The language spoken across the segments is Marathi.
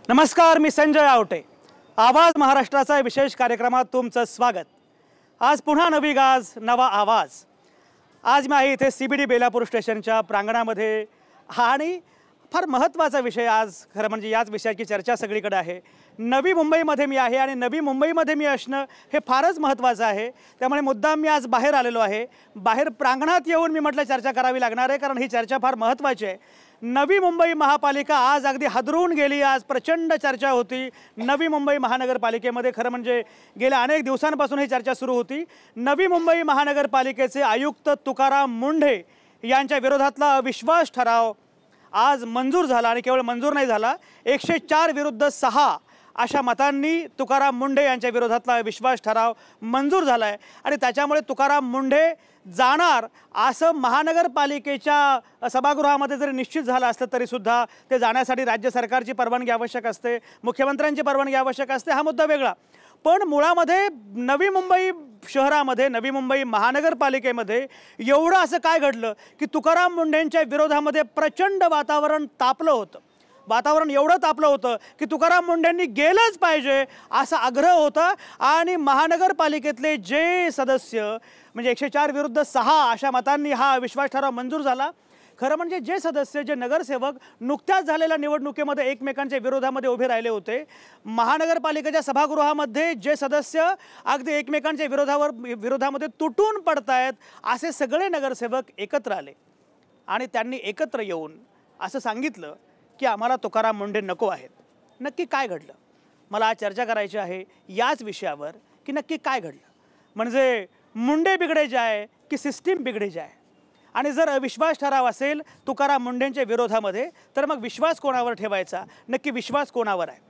नमस्कार, मी संजय आवटे. आवाज महाराष्ट्राचा विशेष कार्यक्रमात तुमचं स्वागत. आज पुन्हा नवी गाज, नवा आवाज. आज मी आहे इथे CBD बेलापूर स्टेशनच्या प्रांगणामध्ये आणि फार महत्त्वाचा विषय आज खरं म्हणजे याच विषयाची चर्चा सगळीकडे आहे. नवी मुंबईमध्ये मी आहे आणि नवी मुंबईमध्ये मी असणं हे फारच महत्त्वाचं आहे. त्यामुळे मुद्दाम मी आज बाहेर आलेलो आहे. बाहेर प्रांगणात येऊन मी म्हटलं चर्चा करावी लागणार आहे, कारण ही चर्चा फार महत्त्वाची आहे. नवी मुंबई महापालिका आज अगदी हादरून गेली. आज प्रचंड चर्चा होती नवी मुंबई महानगरपालिकेमध्ये. खरं म्हणजे गेल्या अनेक दिवसांपासून ही चर्चा सुरू होती. नवी मुंबई महानगरपालिकेचे आयुक्त तुकाराम मुंढे यांच्या विरोधातला अविश्वास ठराव आज मंजूर झाला आणि केवळ मंजूर नाही झाला, 104 विरुद्ध 6 अशा मतांनी तुकाराम मुंढे यांच्या विरोधातला विश्वास ठराव मंजूर झाला आहे. आणि त्याच्यामुळे तुकाराम मुंढे जाणार असं महानगरपालिकेच्या सभागृहामध्ये जरी निश्चित झालं असतं तरीसुद्धा ते जाण्यासाठी राज्य सरकारची परवानगी आवश्यक असते, मुख्यमंत्र्यांची परवानगी आवश्यक असते. हा मुद्दा वेगळा. पण मुळामध्ये नवी मुंबई शहरामध्ये, नवी मुंबई महानगरपालिकेमध्ये एवढं असं काय घडलं की तुकाराम मुंढेंच्या विरोधामध्ये प्रचंड वातावरण तापलं होतं. वातावरण एवढं तापलं होतं की तुकाराम मुंढेंनी गेलंच पाहिजे असा आग्रह होता. आणि महानगरपालिकेतले जे सदस्य म्हणजे 104 विरुद्ध 6 अशा मतांनी हा विश्वास ठराव मंजूर झाला. खरं म्हणजे जे सदस्य, जे नगरसेवक नुकत्याच झालेल्या निवडणुकीमध्ये एकमेकांच्या विरोधामध्ये उभे राहिले होते, महानगरपालिकेच्या सभागृहामध्ये जे सदस्य अगदी एकमेकांच्या विरोधामध्ये तुटून पडतायत, असे सगळे नगरसेवक एकत्र आले आणि त्यांनी एकत्र येऊन असं सांगितलं की आम्हाला तुकाराम मुंढे नको आहेत. नक्की काय घडलं? मला आज चर्चा करायची आहे याच विषयावर की नक्की काय घडलं. म्हणजे मुंडे बिगडे जाय की सिस्टीम बिगडे जाय. आणि जर अविश्वास ठराव असेल तुकाराम मुंढेंच्या विरोधामध्ये तर मग विश्वास कोणावर ठेवायचा? नक्की विश्वास कोणावर आहे?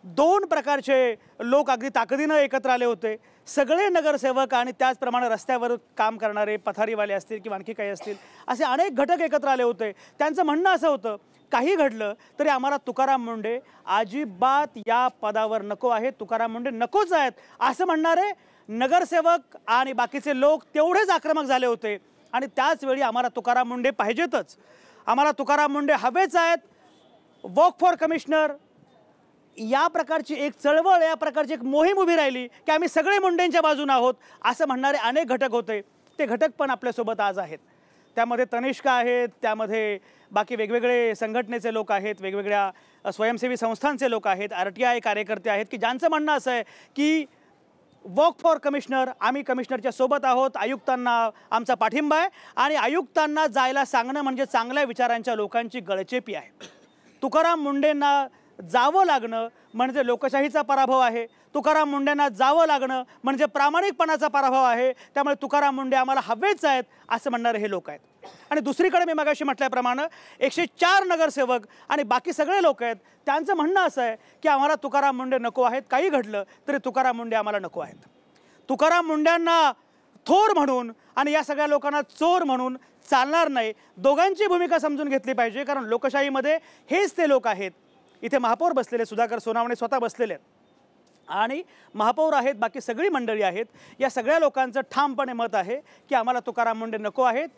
दोन प्रकारचे लोक अगदी ताकदीनं एकत्र आले होते. सगळे नगरसेवक आणि त्याचप्रमाणे रस्त्यावर काम करणारे पथारीवाले असतील किंवा आणखी काही असतील, असे अनेक घटक एकत्र आले होते. त्यांचं म्हणणं असं होतं, काही घडलं तरी आम्हाला तुकाराम मुंढे अजिबात या पदावर नको आहेत, तुकाराम मुंढे नकोच आहेत असं म्हणणारे नगरसेवक आणि बाकीचे लोक तेवढेच आक्रमक झाले होते. आणि त्याच वेळी आम्हाला तुकाराम मुंढे पाहिजेतच, आम्हाला तुकाराम मुंढे हवेच आहेत. वॉक फॉर कमिशनर या प्रकारची एक चळवळ, या प्रकारची एक मोहीम उभी राहिली की आम्ही सगळे मुंढेंच्या बाजूने आहोत असं म्हणणारे अनेक घटक होते. ते घटक पण आपल्यासोबत आज आहेत. त्यामध्ये तनिष्का आहेत, त्यामध्ये बाकी वेगवेगळे संघटनेचे लोक आहेत, वेगवेगळ्या स्वयंसेवी संस्थांचे लोक आहेत, RTI कार्यकर्ते आहेत की ज्यांचं म्हणणं असं आहे की वॉक फॉर कमिशनर, आम्ही कमिशनरच्या सोबत आहोत, आयुक्तांना आमचा पाठिंबा आहे आणि आयुक्तांना जायला सांगणं म्हणजे चांगल्या विचारांच्या लोकांची गळचेपी आहे. तुकाराम मुंढेंना जावं लागणं म्हणजे लोकशाहीचा पराभव आहे. तुकाराम मुंढेंना जावं लागणं म्हणजे प्रामाणिकपणाचा पराभव आहे. त्यामुळे तुकाराम मुंढे आम्हाला हवेच आहेत असं म्हणणारे हे लोक आहेत. आणि दुसरीकडे मी मगाशी म्हटल्याप्रमाणे 104 नगरसेवक आणि बाकी सगळे लोक आहेत, त्यांचं म्हणणं असं आहे की आम्हाला तुकाराम मुंढे नको आहेत. काही घडलं तरी तुकाराम मुंढे आम्हाला नको आहेत. तुकाराम मुंढ्यांना थोर म्हणून आणि या सगळ्या लोकांना चोर म्हणून चालणार नाही. दोघांची भूमिका समजून घेतली पाहिजे, कारण लोकशाहीमध्ये हेच ते लोक आहेत. इथे महापौर बसलेले सुधाकर सोनावणे स्वतः बसलेले आहेत आणि महापौर आहेत, बाकी सगळी मंडळी आहेत. या सगळ्या लोकांचं ठामपणे मत आहे की आम्हाला तुकाराम मुंढे नको आहेत.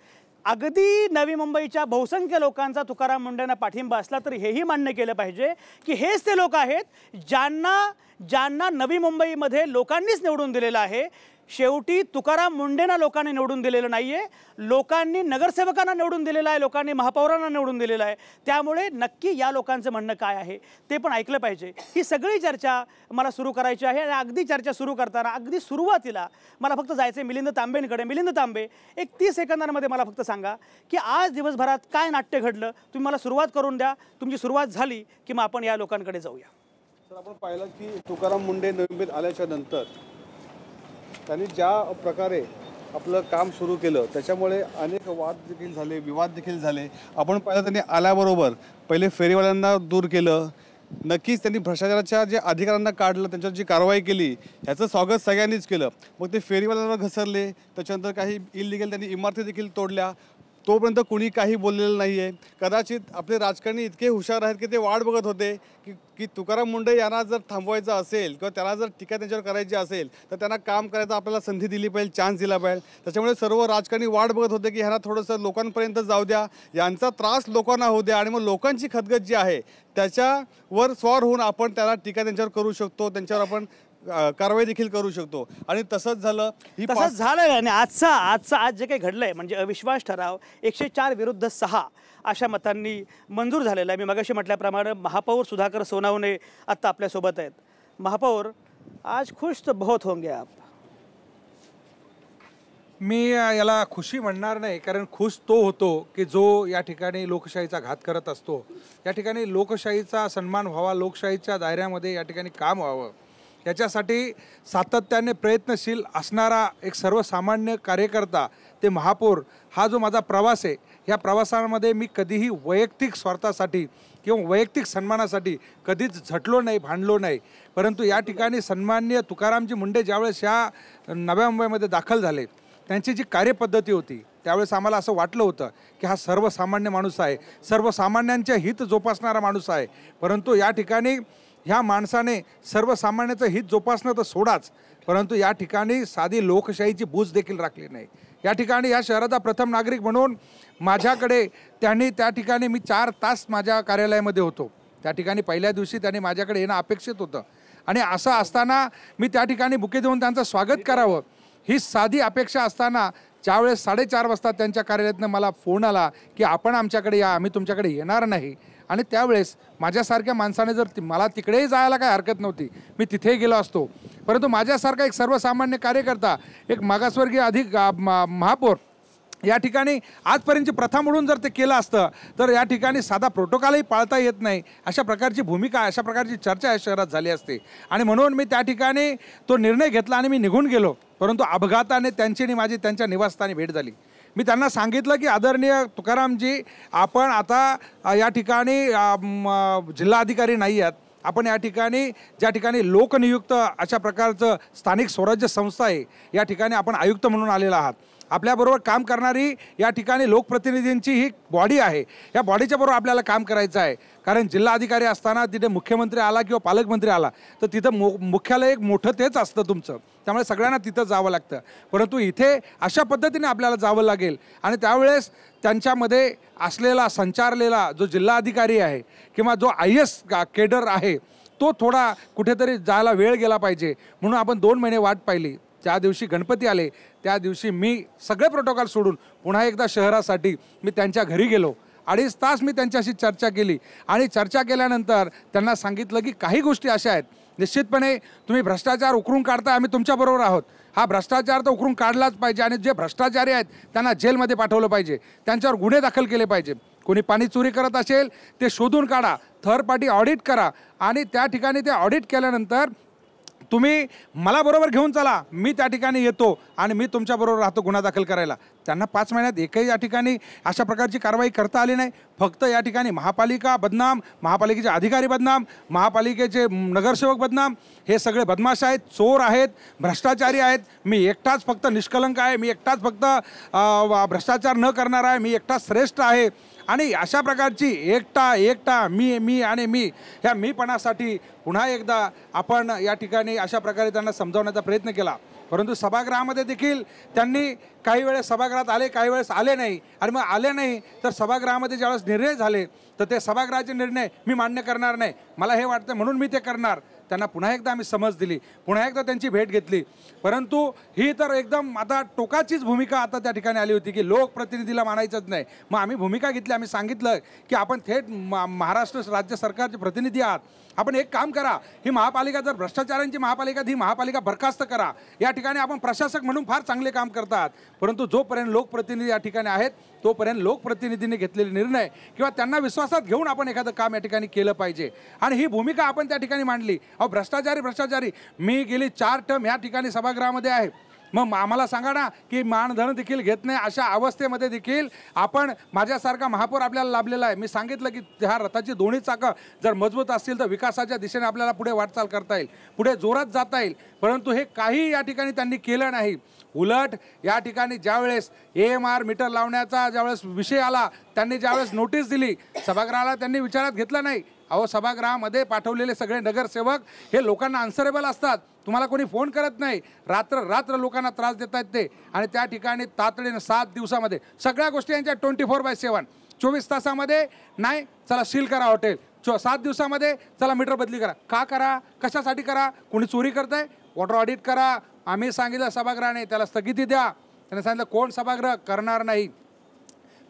अगदी नवी मुंबईच्या बहुसंख्य लोकांचा तुकाराम मुंढेंना पाठिंबा असला तरी हेही मान्य केलं पाहिजे की हेच ते लोक आहेत ज्यांना नवी मुंबईमध्ये लोकांनीच निवडून दिलेलं आहे. शेवटी तुकाराम मुंढेंना लोकांनी निवडून दिलेलं नाही आहे, लोकांनी नगरसेवकांना निवडून दिलेलं आहे, लोकांनी महापौरांना निवडून दिलेलं आहे. त्यामुळे नक्की या लोकांचं म्हणणं काय आहे ते पण ऐकलं पाहिजे. ही सगळी चर्चा मला सुरू करायची आहे. आणि अगदी चर्चा सुरू करताना अगदी सुरुवातीला मला फक्त जायचं आहे मिलिंद तांबेंकडे. मिलिंद तांबे, एक 30 सेकंदांमध्ये मला फक्त सांगा की आज दिवसभरात काय नाट्य घडलं. तुम्ही मला सुरुवात करून द्या. तुमची सुरुवात झाली की मग आपण या लोकांकडे जाऊया. तर आपण पाहिलं की तुकाराम मुंढे नवी मुंबईत आल्याच्या नंतर त्यांनी ज्या प्रकारे आपलं काम सुरू केलं त्याच्यामुळे अनेक वाद देखील झाले, विवाद देखील झाले. आपण पाहिलं त्यांनी आल्याबरोबर पहिले फेरीवाल्यांना दूर केलं. नक्कीच त्यांनी भ्रष्टाचाराच्या जे अधिकाऱ्यांना काढलं, त्यांच्यावर जी कारवाई केली ह्याचं स्वागत सगळ्यांनीच केलं. मग ते फेरीवाल्यांवर घसरले, त्याच्यानंतर काही इलिगल त्यांनी इमारती देखील तोडल्या. तोपर्यंत कुणी काही बोललेलं नाही आहे. कदाचित आपले राजकारणी इतके हुशार आहेत की ते वाट बघत होते की तुकाराम मुंढे यांना जर थांबवायचं असेल किंवा त्याला जर टीका त्यांच्यावर करायची असेल तर त्यांना काम करायचं आपल्याला संधी दिली पाहिजे, चान्स दिला पाहिजे. त्याच्यामुळे सर्व राजकारणी वाट बघत होते की ह्यांना थोडंसं लोकांपर्यंत जाऊ द्या, यांचा त्रास लोकांना होऊ द्या आणि मग लोकांची खदगत जी आहे त्याच्यावर स्वार होऊन आपण त्याला टीका त्यांच्यावर करू शकतो, त्यांच्यावर आपण कारवाई देखील करू शकतो. आणि तसंच झालं. तसंच झालं. आणि आज जे काही घडलंय म्हणजे अविश्वास ठराव 104 विरुद्ध 6 अशा मतांनी मंजूर झालेला आहे. मी मगाशी म्हटल्याप्रमाणे महापौर सुधाकर सोनवणे आत्ता आपल्यासोबत आहेत. महापौर, आज खुश तो बहुत होंगे आप. मी याला खुशी म्हणणार नाही, कारण खुश तो होतो की जो या ठिकाणी लोकशाहीचा घात करत असतो. या ठिकाणी लोकशाहीचा सन्मान व्हावा, लोकशाहीच्या दायऱ्यामध्ये या ठिकाणी काम व्हावं, याच्यासाठी सातत्याने प्रयत्नशील असणारा एक सर्वसामान्य कार्यकर्ता ते महापौर हा जो माझा प्रवास आहे, ह्या प्रवासामध्ये मी कधीही वैयक्तिक स्वार्थासाठी किंवा वैयक्तिक सन्मानासाठी कधीच झटलो नाही, भांडलो नाही. परंतु या ठिकाणी सन्माननीय तुकारामजी मुंढे ज्यावेळेस ह्या नव्या मुंबईमध्ये दाखल झाले, त्यांची जी कार्यपद्धती होती त्यावेळेस आम्हाला असं वाटलं होतं की हा सर्वसामान्य माणूस आहे, सर्वसामान्यांचे हित जोपासणारा माणूस आहे. परंतु या ठिकाणी ह्या माणसाने सर्वसामान्याचं हित जोपासणं तर सोडाच, परंतु या ठिकाणी साधी लोकशाहीची बूज देखील राखली नाही. या ठिकाणी या शहराचा प्रथम नागरिक म्हणून माझ्याकडे त्या ठिकाणी मी 4 तास माझ्या कार्यालयामध्ये होतो. त्या ठिकाणी पहिल्या दिवशी त्यांनी माझ्याकडे येणं अपेक्षित होतं आणि असं असताना मी त्या ठिकाणी बुके देऊन त्यांचं स्वागत करावं ही साधी अपेक्षा असताना ज्यावेळेस 4:30 वाजता त्यांच्या कार्यालयातनं मला फोन आला की आपण आमच्याकडे या, आम्ही तुमच्याकडे येणार नाही. आणि त्यावेळेस माझ्यासारख्या माणसाने जर मला तिकडेही जायला काही हरकत नव्हती, मी तिथेही गेलो असतो. परंतु माझ्यासारखा एक सर्वसामान्य कार्यकर्ता, एक मागासवर्गीय अधिक महापौर या ठिकाणी आजपर्यंतची प्रथा म्हणून जर ते केलं असतं तर या ठिकाणी साधा प्रोटोकॉलही पाळता येत नाही अशा प्रकारची भूमिका, अशा प्रकारची चर्चा या शहरात झाली असते. आणि म्हणून मी त्या ठिकाणी तो निर्णय घेतला आणि मी निघून गेलो. परंतु अपघाताने त्यांची आणि माझी त्यांच्या निवासस्थानी भेट झाली. मी त्यांना सांगितलं की आदरणीय तुकारामजी, आपण आता या ठिकाणी जिल्हाधिकारी नाही आहात, आपण या ठिकाणी ज्या ठिकाणी लोकनियुक्त अशा प्रकारचं स्थानिक स्वराज्य संस्था आहे या ठिकाणी आपण आयुक्त म्हणून आलेला आहात. आपल्याबरोबर काम करणारी या ठिकाणी लोकप्रतिनिधींची ही बॉडी आहे, या बॉडीच्या बरोबर आपल्याला काम करायचं आहे. कारण जिल्हाधिकारी असताना तिथे मुख्यमंत्री आला किंवा पालकमंत्री आला तर तिथं मुख्यालय एक मोठं तेच असतं तुमचं, त्यामुळे सगळ्यांना तिथं जावं लागतं. परंतु इथे अशा पद्धतीने आपल्याला जावं लागेल. आणि त्यावेळेस त्यांच्यामध्ये असलेला संचारलेला जो जिल्हाधिकारी आहे किंवा जो IAS केडर आहे तो थोडा कुठेतरी जायला वेळ गेला पाहिजे, म्हणून आपण 2 महिने वाट पाहिली. ज्या दिवशी गणपती आले त्या दिवशी मी सगळे प्रोटोकॉल सोडून पुन्हा एकदा शहरासाठी मी त्यांच्या घरी गेलो. 2.5 तास मी त्यांच्याशी चर्चा केली आणि चर्चा केल्यानंतर त्यांना सांगितलं की काही गोष्टी अशा आहेत, निश्चितपणे तुम्ही भ्रष्टाचार उकरून काढता, आम्ही तुमच्याबरोबर आहोत. हा भ्रष्टाचार तर उकरून काढलाच पाहिजे आणि जे भ्रष्टाचारी आहेत त्यांना जेलमध्ये पाठवलं पाहिजे, त्यांच्यावर गुन्हे दाखल केले पाहिजे. कोणी पाणी चोरी करत असेल ते शोधून काढा, थर्ड पार्टी ऑडिट करा आणि त्या ठिकाणी ते ऑडिट केल्यानंतर तुम्ही मला बरोबर घेऊन चला, मी त्या ठिकाणी येतो आणि मी तुमच्याबरोबर राहतो गुन्हा दाखल करायला. त्यांना 5 महिन्यात एकही या ठिकाणी अशा प्रकारची कारवाई करता आली नाही. फक्त या ठिकाणी महापालिका बदनाम, महापालिकेचे अधिकारी बदनाम, महापालिकेचे नगरसेवक बदनाम, हे सगळे बदमाश आहेत, चोर आहेत, भ्रष्टाचारी आहेत. मी एकटाच फक्त निष्कलंक आहे, मी एकटाच फक्त भ्रष्टाचार न करणार आहे, मी एकटाच श्रेष्ठ आहे. आणि अशा प्रकारची एकटा मी आणि मी ह्या मीपणासाठी पुन्हा एकदा आपण या ठिकाणी अशा प्रकारे त्यांना समजावण्याचा प्रयत्न केला. परंतु सभागृहामध्ये देखील त्यांनी काही वेळेस सभागृहात आले, काही वेळेस आले नाही. आणि मग आले नाही तर सभागृहामध्ये ज्यावेळेस निर्णय झाले तर ते सभागृहाचे निर्णय मी मान्य करणार नाही, मला हे वाटतं म्हणून मी ते करणार. त्यांना पुन्हा एकदा आम्ही समज दिली, पुन्हा एकदा त्यांची भेट घेतली. परंतु ही तर एकदम आता टोकाचीच भूमिका आता त्या ठिकाणी आली होती की लोकप्रतिनिधीला मानायचंच नाही. मग आम्ही भूमिका घेतली, आम्ही सांगितलं की आपण थेट महाराष्ट्र राज्य सरकारचे प्रतिनिधी आहात, आपण एक काम करा, ही महापालिका जर भ्रष्टाचारांची महापालिका, ही महापालिका बरखास्त करा. या ठिकाणी आपण प्रशासक म्हणून फार चांगले काम करतात, परंतु जोपर्यंत लोकप्रतिनिधी या ठिकाणी आहेत तोपर्यंत लोकप्रतिनिधींनी घेतलेले निर्णय किंवा त्यांना विश्वासात घेऊन आपण एखादं काम या ठिकाणी केलं पाहिजे. आणि ही भूमिका आपण त्या ठिकाणी मांडली. अहो भ्रष्टाचारी मी गेली 4 टर्म या ठिकाणी सभागृहामध्ये आहे, मग आम्हाला सांगा ना की मानधन देखील घेत नाही, अशा अवस्थेमध्ये देखील आपण माझ्यासारखा महापौर आपल्याला लाभलेला आहे. मी सांगितलं की ह्या रथाची दोन्ही चाकं जर मजबूत असतील तर विकासाच्या दिशेने आपल्याला पुढे वाटचाल करता येईल, पुढे जोरात जाता येईल. परंतु हे काही या ठिकाणी त्यांनी केलं नाही. उलट या ठिकाणी ज्यावेळेस AMR मीटर लावण्याचा ज्यावेळेस विषय आला, त्यांनी ज्यावेळेस नोटीस दिली, सभागृहाला त्यांनी विचारात घेतलं नाही. अहो, सभागृहामध्ये पाठवलेले सगळे नगरसेवक हे लोकांना आन्सरेबल असतात. तुम्हाला कोणी फोन करत नाही, रात्र लोकांना त्रास देत आहेत ते. आणि त्या ठिकाणी तातडीनं 7 दिवसामध्ये सगळ्या गोष्टी यांच्या 24/7, 24 तासामध्ये नाही, चला सील करा हॉटेल, 7 दिवसामध्ये चला मीटर बदली करा. का करा, कशासाठी करा, कोणी चोरी करत आहे, वॉटर ऑडिट करा. आम्ही सांगितलं सभागृहाने त्याला स्थगिती द्या. त्याने सांगितलं कोण सभागृह करणार नाही.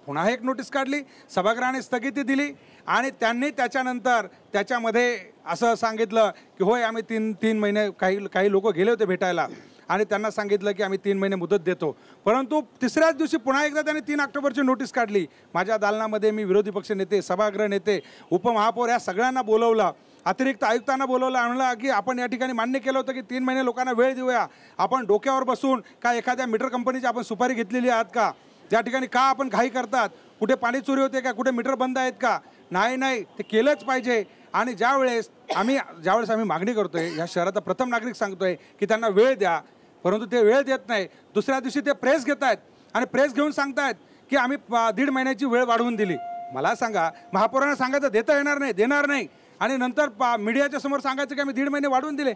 पुन्हा एक नोटीस काढली, सभागृहाने स्थगिती दिली आणि त्यांनी त्याच्यानंतर त्याच्यामध्ये असं सांगितलं की होय आम्ही तीन महिने काही लोक गेले होते भेटायला आणि त्यांना सांगितलं की आम्ही 3 महिने मुदत देतो. परंतु तिसऱ्याच दिवशी पुन्हा एकदा त्यांनी 3 ऑक्टोबरची नोटीस काढली. माझ्या दालनामध्ये मी विरोधी पक्ष नेते, सभागृह नेते, उपमहापौर या सगळ्यांना बोलवलं, अतिरिक्त आयुक्तांना बोलवलं, आणलं की आपण या ठिकाणी मान्य केलं होतं की 3 महिने लोकांना वेळ देऊया. आपण डोक्यावर बसून का एखाद्या मीटर कंपनीची आपण सुपारी घेतलेली आहात का? ज्या ठिकाणी का आपण घाई करतात? कुठे पाणी चोरी होते का? कुठे मीटर बंद आहेत का? नाही, ते केलंच पाहिजे. आणि ज्यावेळेस आम्ही मागणी करतोय, ह्या शहराचा प्रथम नागरिक सांगतोय की त्यांना वेळ द्या, परंतु ते वेळ देत नाही. दुसऱ्या दिवशी ते प्रेस घेत आहेत आणि प्रेस घेऊन सांगतायत की आम्ही 1.5 महिन्याची वेळ वाढवून दिली. मला सांगा, महापौरांना सांगायचं देता येणार नाही, देणार नाही, आणि नंतर मीडियाच्या समोर सांगायचं की आम्ही 1.5 महिने वाढवून दिले.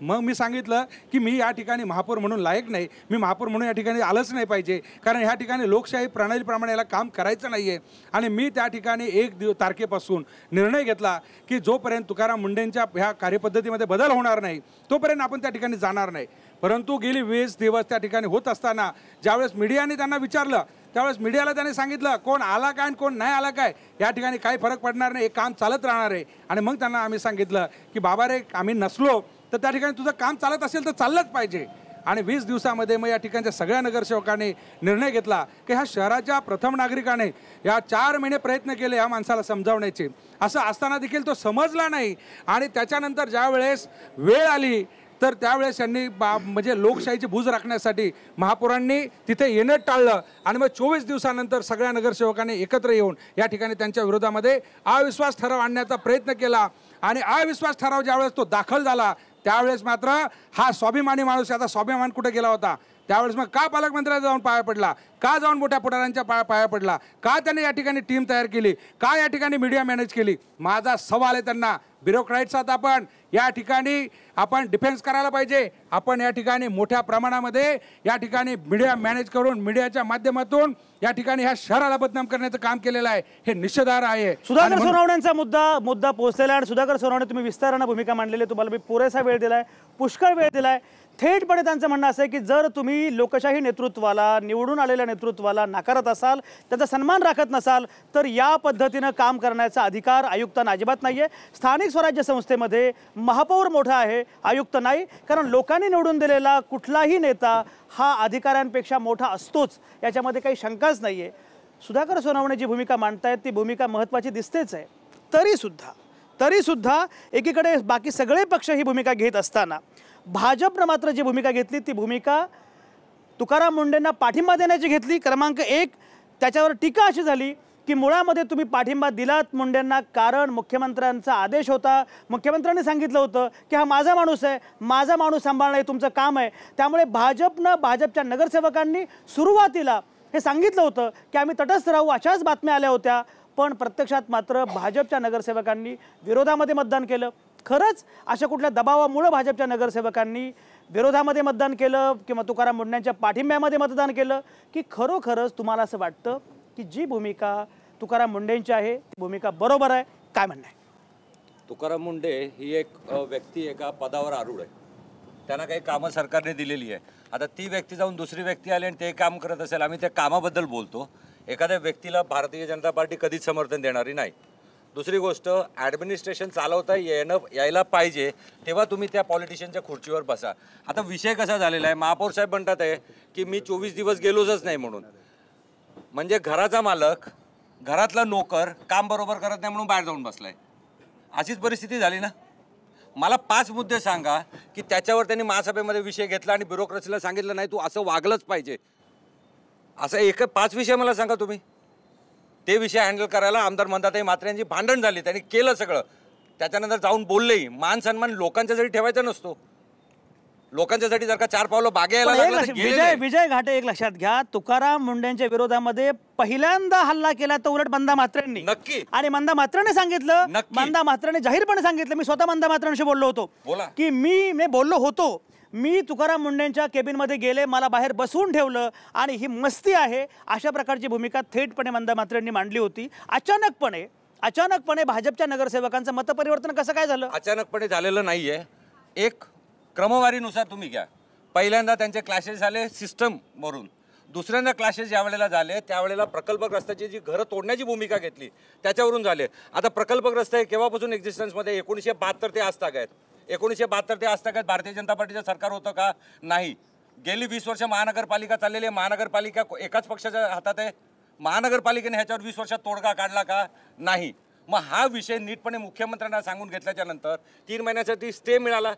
मग मी सांगितलं की मी या ठिकाणी महापौर म्हणून लायक नाही, मी महापौर म्हणून या ठिकाणी आलंच नाही पाहिजे, कारण ह्या ठिकाणी लोकशाही प्रणालीप्रमाणे याला काम करायचं नाही आहे. आणि मी त्या ठिकाणी 1 तारखेपासून निर्णय घेतला की जोपर्यंत तुकाराम मुंढेंच्या ह्या कार्यपद्धतीमध्ये बदल होणार नाही तोपर्यंत आपण त्या ठिकाणी जाणार नाही. परंतु गेली 20 दिवस त्या ठिकाणी होत असताना ज्यावेळेस मीडियाने त्यांना विचारलं त्यावेळेस मीडियाला त्यांनी सांगितलं कोण आला काय आणि कोण नाही आला काय, या ठिकाणी काही फरक पडणार नाही, हे काम चालत राहणार आहे. आणि मग त्यांना आम्ही सांगितलं की बाबा रे, आम्ही नसलो तर त्या ठिकाणी तुझं काम चालत असेल तर चाललंच पाहिजे. आणि 20 दिवसामध्ये मग या ठिकाणच्या सगळ्या नगरसेवकांनी निर्णय घेतला की ह्या शहराच्या प्रथम नागरिकाने या 4 महिने प्रयत्न केले या माणसाला समजावण्याचे. असं असताना देखील तो समजला नाही. आणि त्याच्यानंतर ज्या वेळेस वेळ आली तर त्यावेळेस यांनी म्हणजे लोकशाहीची भूज राखण्यासाठी महापौरांनी तिथे येणं टाळलं. आणि मग 24 दिवसानंतर सगळ्या नगरसेवकांनी एकत्र येऊन या ठिकाणी त्यांच्या विरोधामध्ये अविश्वास ठराव आणण्याचा प्रयत्न केला. आणि अविश्वास ठराव ज्यावेळेस तो दाखल झाला त्यावेळेस मात्र हा स्वाभिमानी माणूस, याचा स्वाभिमान कुठे गेला होता? त्यावेळेस मग का पालकमंत्र्यांना जाऊन पाया पडला? का जाऊन मोठ्या पुढाऱ्यांच्या पाया पडला? का त्यांनी या ठिकाणी टीम तयार केली? का या ठिकाणी मीडिया मॅनेज केली? माझा सवाल आहे त्यांना. ब्युरोक्रेट्स आहात आपण, या ठिकाणी आपण डिफेन्स करायला पाहिजे. आपण या ठिकाणी मोठ्या प्रमाणामध्ये या ठिकाणी मीडिया मॅनेज करून मीडियाच्या माध्यमातून या ठिकाणी ह्या शहराला बदनाम करण्याचं काम केलेलं आहे, हे निषेधार्ह आहे. सुधाकर सोनवणेंचा मुद्दा पोहोचलेला आणि सुधाकर सोनवणे तुम्ही विस्ताराने भूमिका मांडलेली, तुम्हाला मी पुरेसा वेळ दिलाय, पुष्कळ वेळ दिलाय. थेटपणे त्यांचं म्हणणं असं आहे की जर तुम्ही लोकशाही नेतृत्वाला, निवडून आलेल्या नेतृत्वाला नाकारत असाल, त्याचा सन्मान राखत नसाल तर या पद्धतीनं काम करण्याचा अधिकार आयुक्तांना अजिबात नाही आहे. स्थानिक स्वराज्य संस्थेमध्ये महापौर मोठा आहे, आयुक्त नाही, कारण लोकांनी निवडून दिलेला कुठलाही नेता हा अधिकाऱ्यांपेक्षा मोठा असतोच, याच्यामध्ये काही शंकाच नाही आहे. सुधाकर सोनवणे जी भूमिका मांडतायत ती भूमिका महत्त्वाची दिसतेच आहे. तरीसुद्धा एकीकडे बाकी सगळे पक्ष ही भूमिका घेत असताना भाजपनं मात्र जी भूमिका घेतली ती भूमिका तुकाराम मुंढेंना पाठिंबा देण्याची घेतली. क्रमांक 1, त्याच्यावर टीका अशी झाली की मुळामध्ये तुम्ही पाठिंबा दिलात मुंढेंना कारण मुख्यमंत्र्यांचा आदेश होता, मुख्यमंत्र्यांनी सांगितलं होतं की हा माझा माणूस आहे, माझा माणूस सांभाळणं हे तुमचं काम आहे. त्यामुळे भाजपच्या नगरसेवकांनी सुरुवातीला हे सांगितलं होतं की आम्ही तटस्थ राहू, अशाच बातम्या आल्या होत्या. पण प्रत्यक्षात मात्र भाजपच्या नगरसेवकांनी विरोधामध्ये मतदान केलं. खरंच अशा कुठल्या दबावामुळे भाजपच्या नगरसेवकांनी विरोधामध्ये मतदान केलं किंवा तुकाराम मुंढेंच्या पाठिंब्यामध्ये मतदान केलं की खरोखरच तुम्हाला असं वाटतं की जी भूमिका तुकाराम मुंढेंची आहे ती भूमिका बरोबर आहे? काय म्हणणं आहे? तुकाराम मुंढे ही एक व्यक्ती एका पदावर आरूढ आहे, त्यांना काही कामं सरकारने दिलेली आहे. आता ती व्यक्ती जाऊन दुसरी व्यक्ती आली आणि ते काम करत असेल, आम्ही त्या कामाबद्दल बोलतो. एखाद्या व्यक्तीला भारतीय जनता पार्टी कधीच समर्थन देणारी नाही. दुसरी गोष्ट, ॲडमिनिस्ट्रेशन चालवता यायला पाहिजे तेव्हा तुम्ही त्या पॉलिटिशियनच्या खुर्चीवर बसा. आता विषय कसा झालेला आहे, महापौर साहेब म्हणतात आहे की मी 24 दिवस गेलोच नाही म्हणून. म्हणजे घराचा मालक, घरातला नोकर काम बरोबर करत नाही म्हणून बाहेर जाऊन बसलाय, अशीच परिस्थिती झाली ना. मला 5 मुद्दे सांगा की त्याच्यावर त्यांनी महासभेमध्ये विषय घेतला आणि ब्युरोक्रेसीला सांगितलं नाही तू असं वागलंच पाहिजे. असं 5 विषय मला सांगा तुम्ही. ते विषय हँडल करायला आमदार मंदाताई म्हात्रे यांची भांडण झाली, त्यांनी केलं सगळं. त्याच्यानंतर जाऊन बोललेही. मान सन्मान लोकांच्या जरी ठेवायचा नसतो, लोकांच्यासाठी जर का 4 पावलं मागे यायला पण एक लागलं तर लक्ष- गेले विजय नाही. विजय घाटे एक लक्षात घ्या, तुकाराम मुंडेंच्या विरोधामध्ये पहिल्यांदा हल्ला केला तर उलट मंदा म्हात्रेंनी. नक्की. आणि मंदा म्हात्रेने सांगितलं, नक्की. मंदा म्हात्रेने जाहीरपणे सांगितलं, मी स्वतः मंदा म्हात्रेंशी बोललो होतो बोला. की मी बोललो होतो, मी तुकाराम मुंडेंच्या केबिनमध्ये गेले, मला बाहेर बसवून ठेवलं आणि ही मस्ती आहे, अशा प्रकारची भूमिका थेटपणे मंदा म्हात्रेंनी मांडली होती. अचानकपणे भाजपच्या नगरसेवकांचं मतपरिवर्तन कसं काय झालं? अचानकपणे झालेलं नाहीये. एक क्रमवारीनुसार तुम्ही घ्या. पहिल्यांदा त्यांचे क्लॅशेस झाले सिस्टम वरून, दुसऱ्यांदा क्लॅशेस ज्या वेळेला झाले त्यावेळेला प्रकल्पग्रस्ताची जी घरं तोडण्याची भूमिका घेतली त्याच्यावरून झाले. आता प्रकल्पग्रस्त हे केव्हापासून एक्झिस्टन्समध्ये 1972 ते आजताक आहेत. 1972 ते आजताक आहेत. भारतीय जनता पार्टीचं सरकार होतं का? नाही. गेली 20 वर्ष महानगरपालिका चाललेली आहे. महानगरपालिका एकाच पक्षाच्या हातात आहे. महानगरपालिकेने ह्याच्यावर 20 वर्षात तोडगा काढला का? नाही. मग हा विषय नीटपणे मुख्यमंत्र्यांना सांगून घेतल्याच्या नंतर 3 महिन्यासाठी स्टे मिळाला.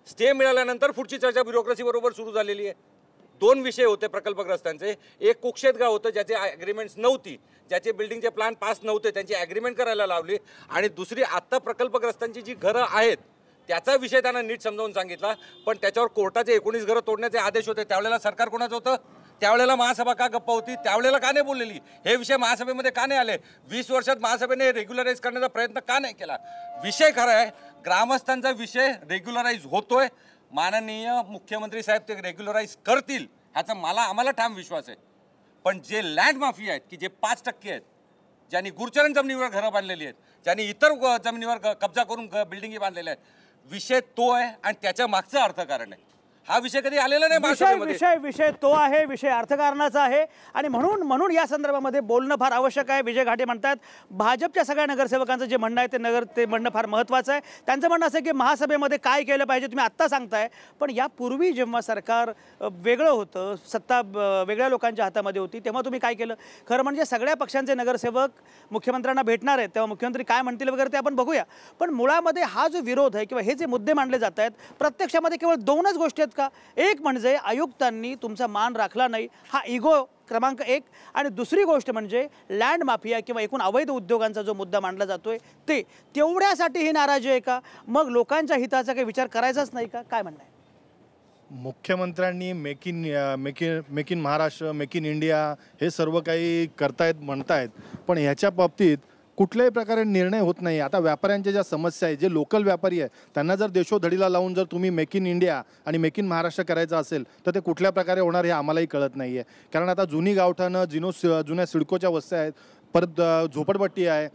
स्टे मिळाल्यानंतर पुढची चर्चा ब्युरोक्रेसीबरोबर सुरू झालेली आहे. 2 विषय होते प्रकल्पग्रस्तांचे. एक कुक्षेत गाव होतं ज्याचे ॲग्रीमेंट्स नव्हती, ज्याचे बिल्डिंगचे प्लॅन पास नव्हते, त्यांची ॲग्रीमेंट करायला लावली. आणि दुसरी आत्ता प्रकल्पग्रस्तांची जी घरं आहेत त्याचा विषय त्यांना नीट समजावून सांगितला. पण त्याच्यावर कोर्टाचे 19 घरं तोडण्याचे आदेश होते. त्यावेळेला सरकार कोणाचं होतं? त्यावेळेला महासभा का गप्पा होती? त्यावेळेला का नाही बोललेली? हे विषय महासभेमध्ये का नाही आले? 20 वर्षात महासभेने रेग्युलराईज करण्याचा प्रयत्न का नाही केला? विषय खरा आहे, ग्रामस्थांचा विषय रेग्युलराईज होतोय. माननीय मुख्यमंत्री साहेब ते रेग्युलराईज करतील ह्याचा आम्हाला ठाम विश्वास आहे. पण जे लँड माफिया आहेत की जे 5% आहेत, ज्यांनी गुरचरण जमिनीवर घरं बांधलेली आहेत, ज्यांनी इतर जमिनीवर कब्जा करून बिल्डिंगी बांधलेल्या आहेत, विषय तो आहे आणि त्याच्या मागचं अर्थकारण आहे. हा विषय कधी आलेला नाही महासभेमध्ये. विषय तो आहे, विषय अर्थकारणाचा आहे. आणि म्हणून या संदर्भामध्ये बोलणं फार आवश्यक आहे. विजय घाटे म्हणतात भाजपच्या सगळ्या नगरसेवकांचं जे म्हणणं आहे ते म्हणणं फार महत्त्वाचं आहे. त्यांचं म्हणणं असं आहे की महासभेमध्ये काय केलं पाहिजे तुम्ही आत्ता सांगताय, पण यापूर्वी जेव्हा सरकार वेगळं होतं, सत्ता वेगळ्या लोकांच्या हातामध्ये होती, तेव्हा तुम्ही काय केलं? खरं म्हणजे सगळ्या पक्षांचे नगरसेवक मुख्यमंत्र्यांना भेटणार आहेत, तेव्हा मुख्यमंत्री काय म्हणतील वगैरे ते आपण बघूया. पण मुळामध्ये हा जो विरोध आहे किंवा हे जे मुद्दे मांडले जात आहेत, प्रत्यक्षामध्ये केवळ 2च गोष्टी आहेत का? एक म्हणजे आयुक्तांनी तुमचा मान राखला नाही, हा इगो क्रमांक 1. आणि दुसरी गोष्ट म्हणजे लँड माफिया किंवा एकूण अवैध उद्योगांचा जो मुद्दा मांडला जातोय ते, तेवढ्यासाठी ही नाराजी आहे का? मग लोकांच्या हिताचा काही विचार करायचाच नाही का? काय म्हणणं आहे? मुख्यमंत्र्यांनी make in Maharashtra, make in India हे सर्व काही करतायत म्हणतायत, पण ह्याच्या बाबतीत कुठल्याही प्रकारे निर्णय होत नाही. आता व्यापाऱ्यांच्या ज्या समस्या आहे, जे लोकल व्यापारी आहे त्यांना जर देशोधडीला लावून जर तुम्ही मेक इन इंडिया आणि मेक इन महाराष्ट्र करायचं असेल तर ते कुठल्या प्रकारे होणार हे आम्हालाही कळत नाही आहे. कारण आता जुनी गावठाणं, जुन्या सिडकोच्या वस्त्या आहेत, परत झोपडपट्टी आहे,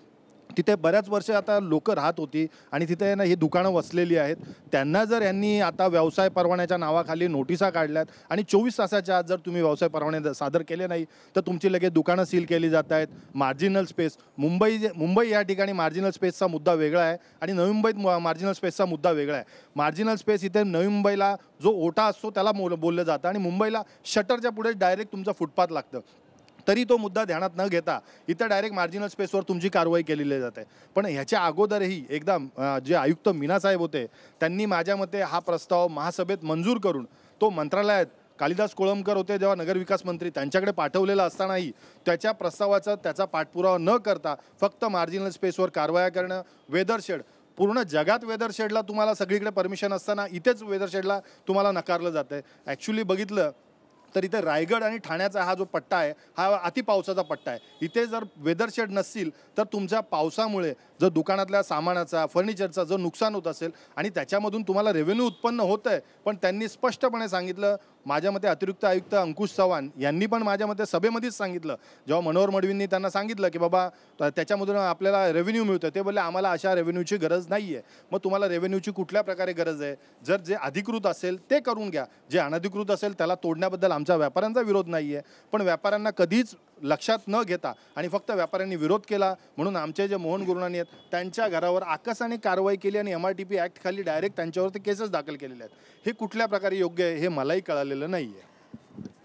तिथे बऱ्याच वर्ष आता लोक राहत होती आणि तिथे ना ही दुकानं वसलेली आहेत. त्यांना जर यांनी आता व्यवसाय परवान्याच्या नावाखाली नोटिसा काढल्यात आणि 24 तासाच्या आत जर तुम्ही व्यवसाय परवाने सादर केले नाही तर तुमची लगेच दुकानं सील केली जात आहेत. मार्जिनल स्पेस, मुंबई या ठिकाणी मार्जिनल स्पेसचा मुद्दा वेगळा आहे आणि नवी मुंबईत मार्जिनल स्पेसचा मुद्दा वेगळा आहे. मार्जिनल स्पेस इथे नवी मुंबईला जो ओटा असतो त्याला बोललं जातं आणि मुंबईला शटरच्या पुढे डायरेक्ट तुमचं फुटपाथ लागतं. तरी तो मुद्दा ध्यानात न घेता इथं डायरेक्ट मार्जिनल स्पेसवर तुमची कारवाई केलेली जाते. पण ह्याच्या अगोदरही एकदा जे आयुक्त मीना साहेब होते त्यांनी माझ्या मते हा प्रस्ताव महासभेत मंजूर करून तो मंत्रालयात कालिदास कोळंबकर होते जेव्हा नगरविकास मंत्री, त्यांच्याकडे पाठवलेला असतानाही त्याच्या प्रस्तावाचा त्याचा पाठपुरावा न करता फक्त मार्जिनल स्पेसवर कारवाया करणं. वेदरशेड, पूर्ण जगात वेदरशेडला तुम्हाला सगळीकडे परमिशन असताना इथेच वेदरशेडला तुम्हाला नकारलं जातं आहे. ॲक्च्युली बघितलं तर इथे रायगड आणि ठाण्याचा हा जो पट्टा आहे हा अतिपावसाचा पट्टा आहे. इथे जर वेदरशेड नसतील तर तुमच्या पावसामुळे जर दुकानातल्या सामानाचा, फर्निचरचा जर नुकसान होत असेल आणि त्याच्यामधून तुम्हाला रेव्हेन्यू उत्पन्न होतं आहे, पण त्यांनी स्पष्टपणे सांगितलं, माझ्या मते अतिरिक्त आयुक्त अंकुश चव्हाण यांनी पण माझ्या मते सभेमध्येच सांगितलं, जेव्हा मनोहर मडवींनी त्यांना सांगितलं की बाबा त्याच्यामधून आपल्याला रेव्हेन्यू मिळतं, ते बोलले आम्हाला अशा रेव्हेन्यूची गरज नाही आहे. मग तुम्हाला रेव्हेन्यूची कुठल्या प्रकारे गरज आहे? जर जे अधिकृत असेल ते करून घ्या, जे अनधिकृत असेल त्याला तोडण्याबद्दल आमच्या व्यापाऱ्यांचा विरोध नाही आहे. पण व्यापाऱ्यांना कधीच लक्षात न घेता आणि फक्त व्यापाऱ्यांनी विरोध केला म्हणून आमचे जे मोहन गुरुनानी आहेत त्यांच्या घरावर आकसाने कारवाई केली आणि MRTP ॲक्ट खाली डायरेक्ट त्यांच्यावरती केसेस दाखल केलेले आहेत. हे कुठल्या प्रकारे योग्य आहे हे मलाही कळालेलं नाही आहे.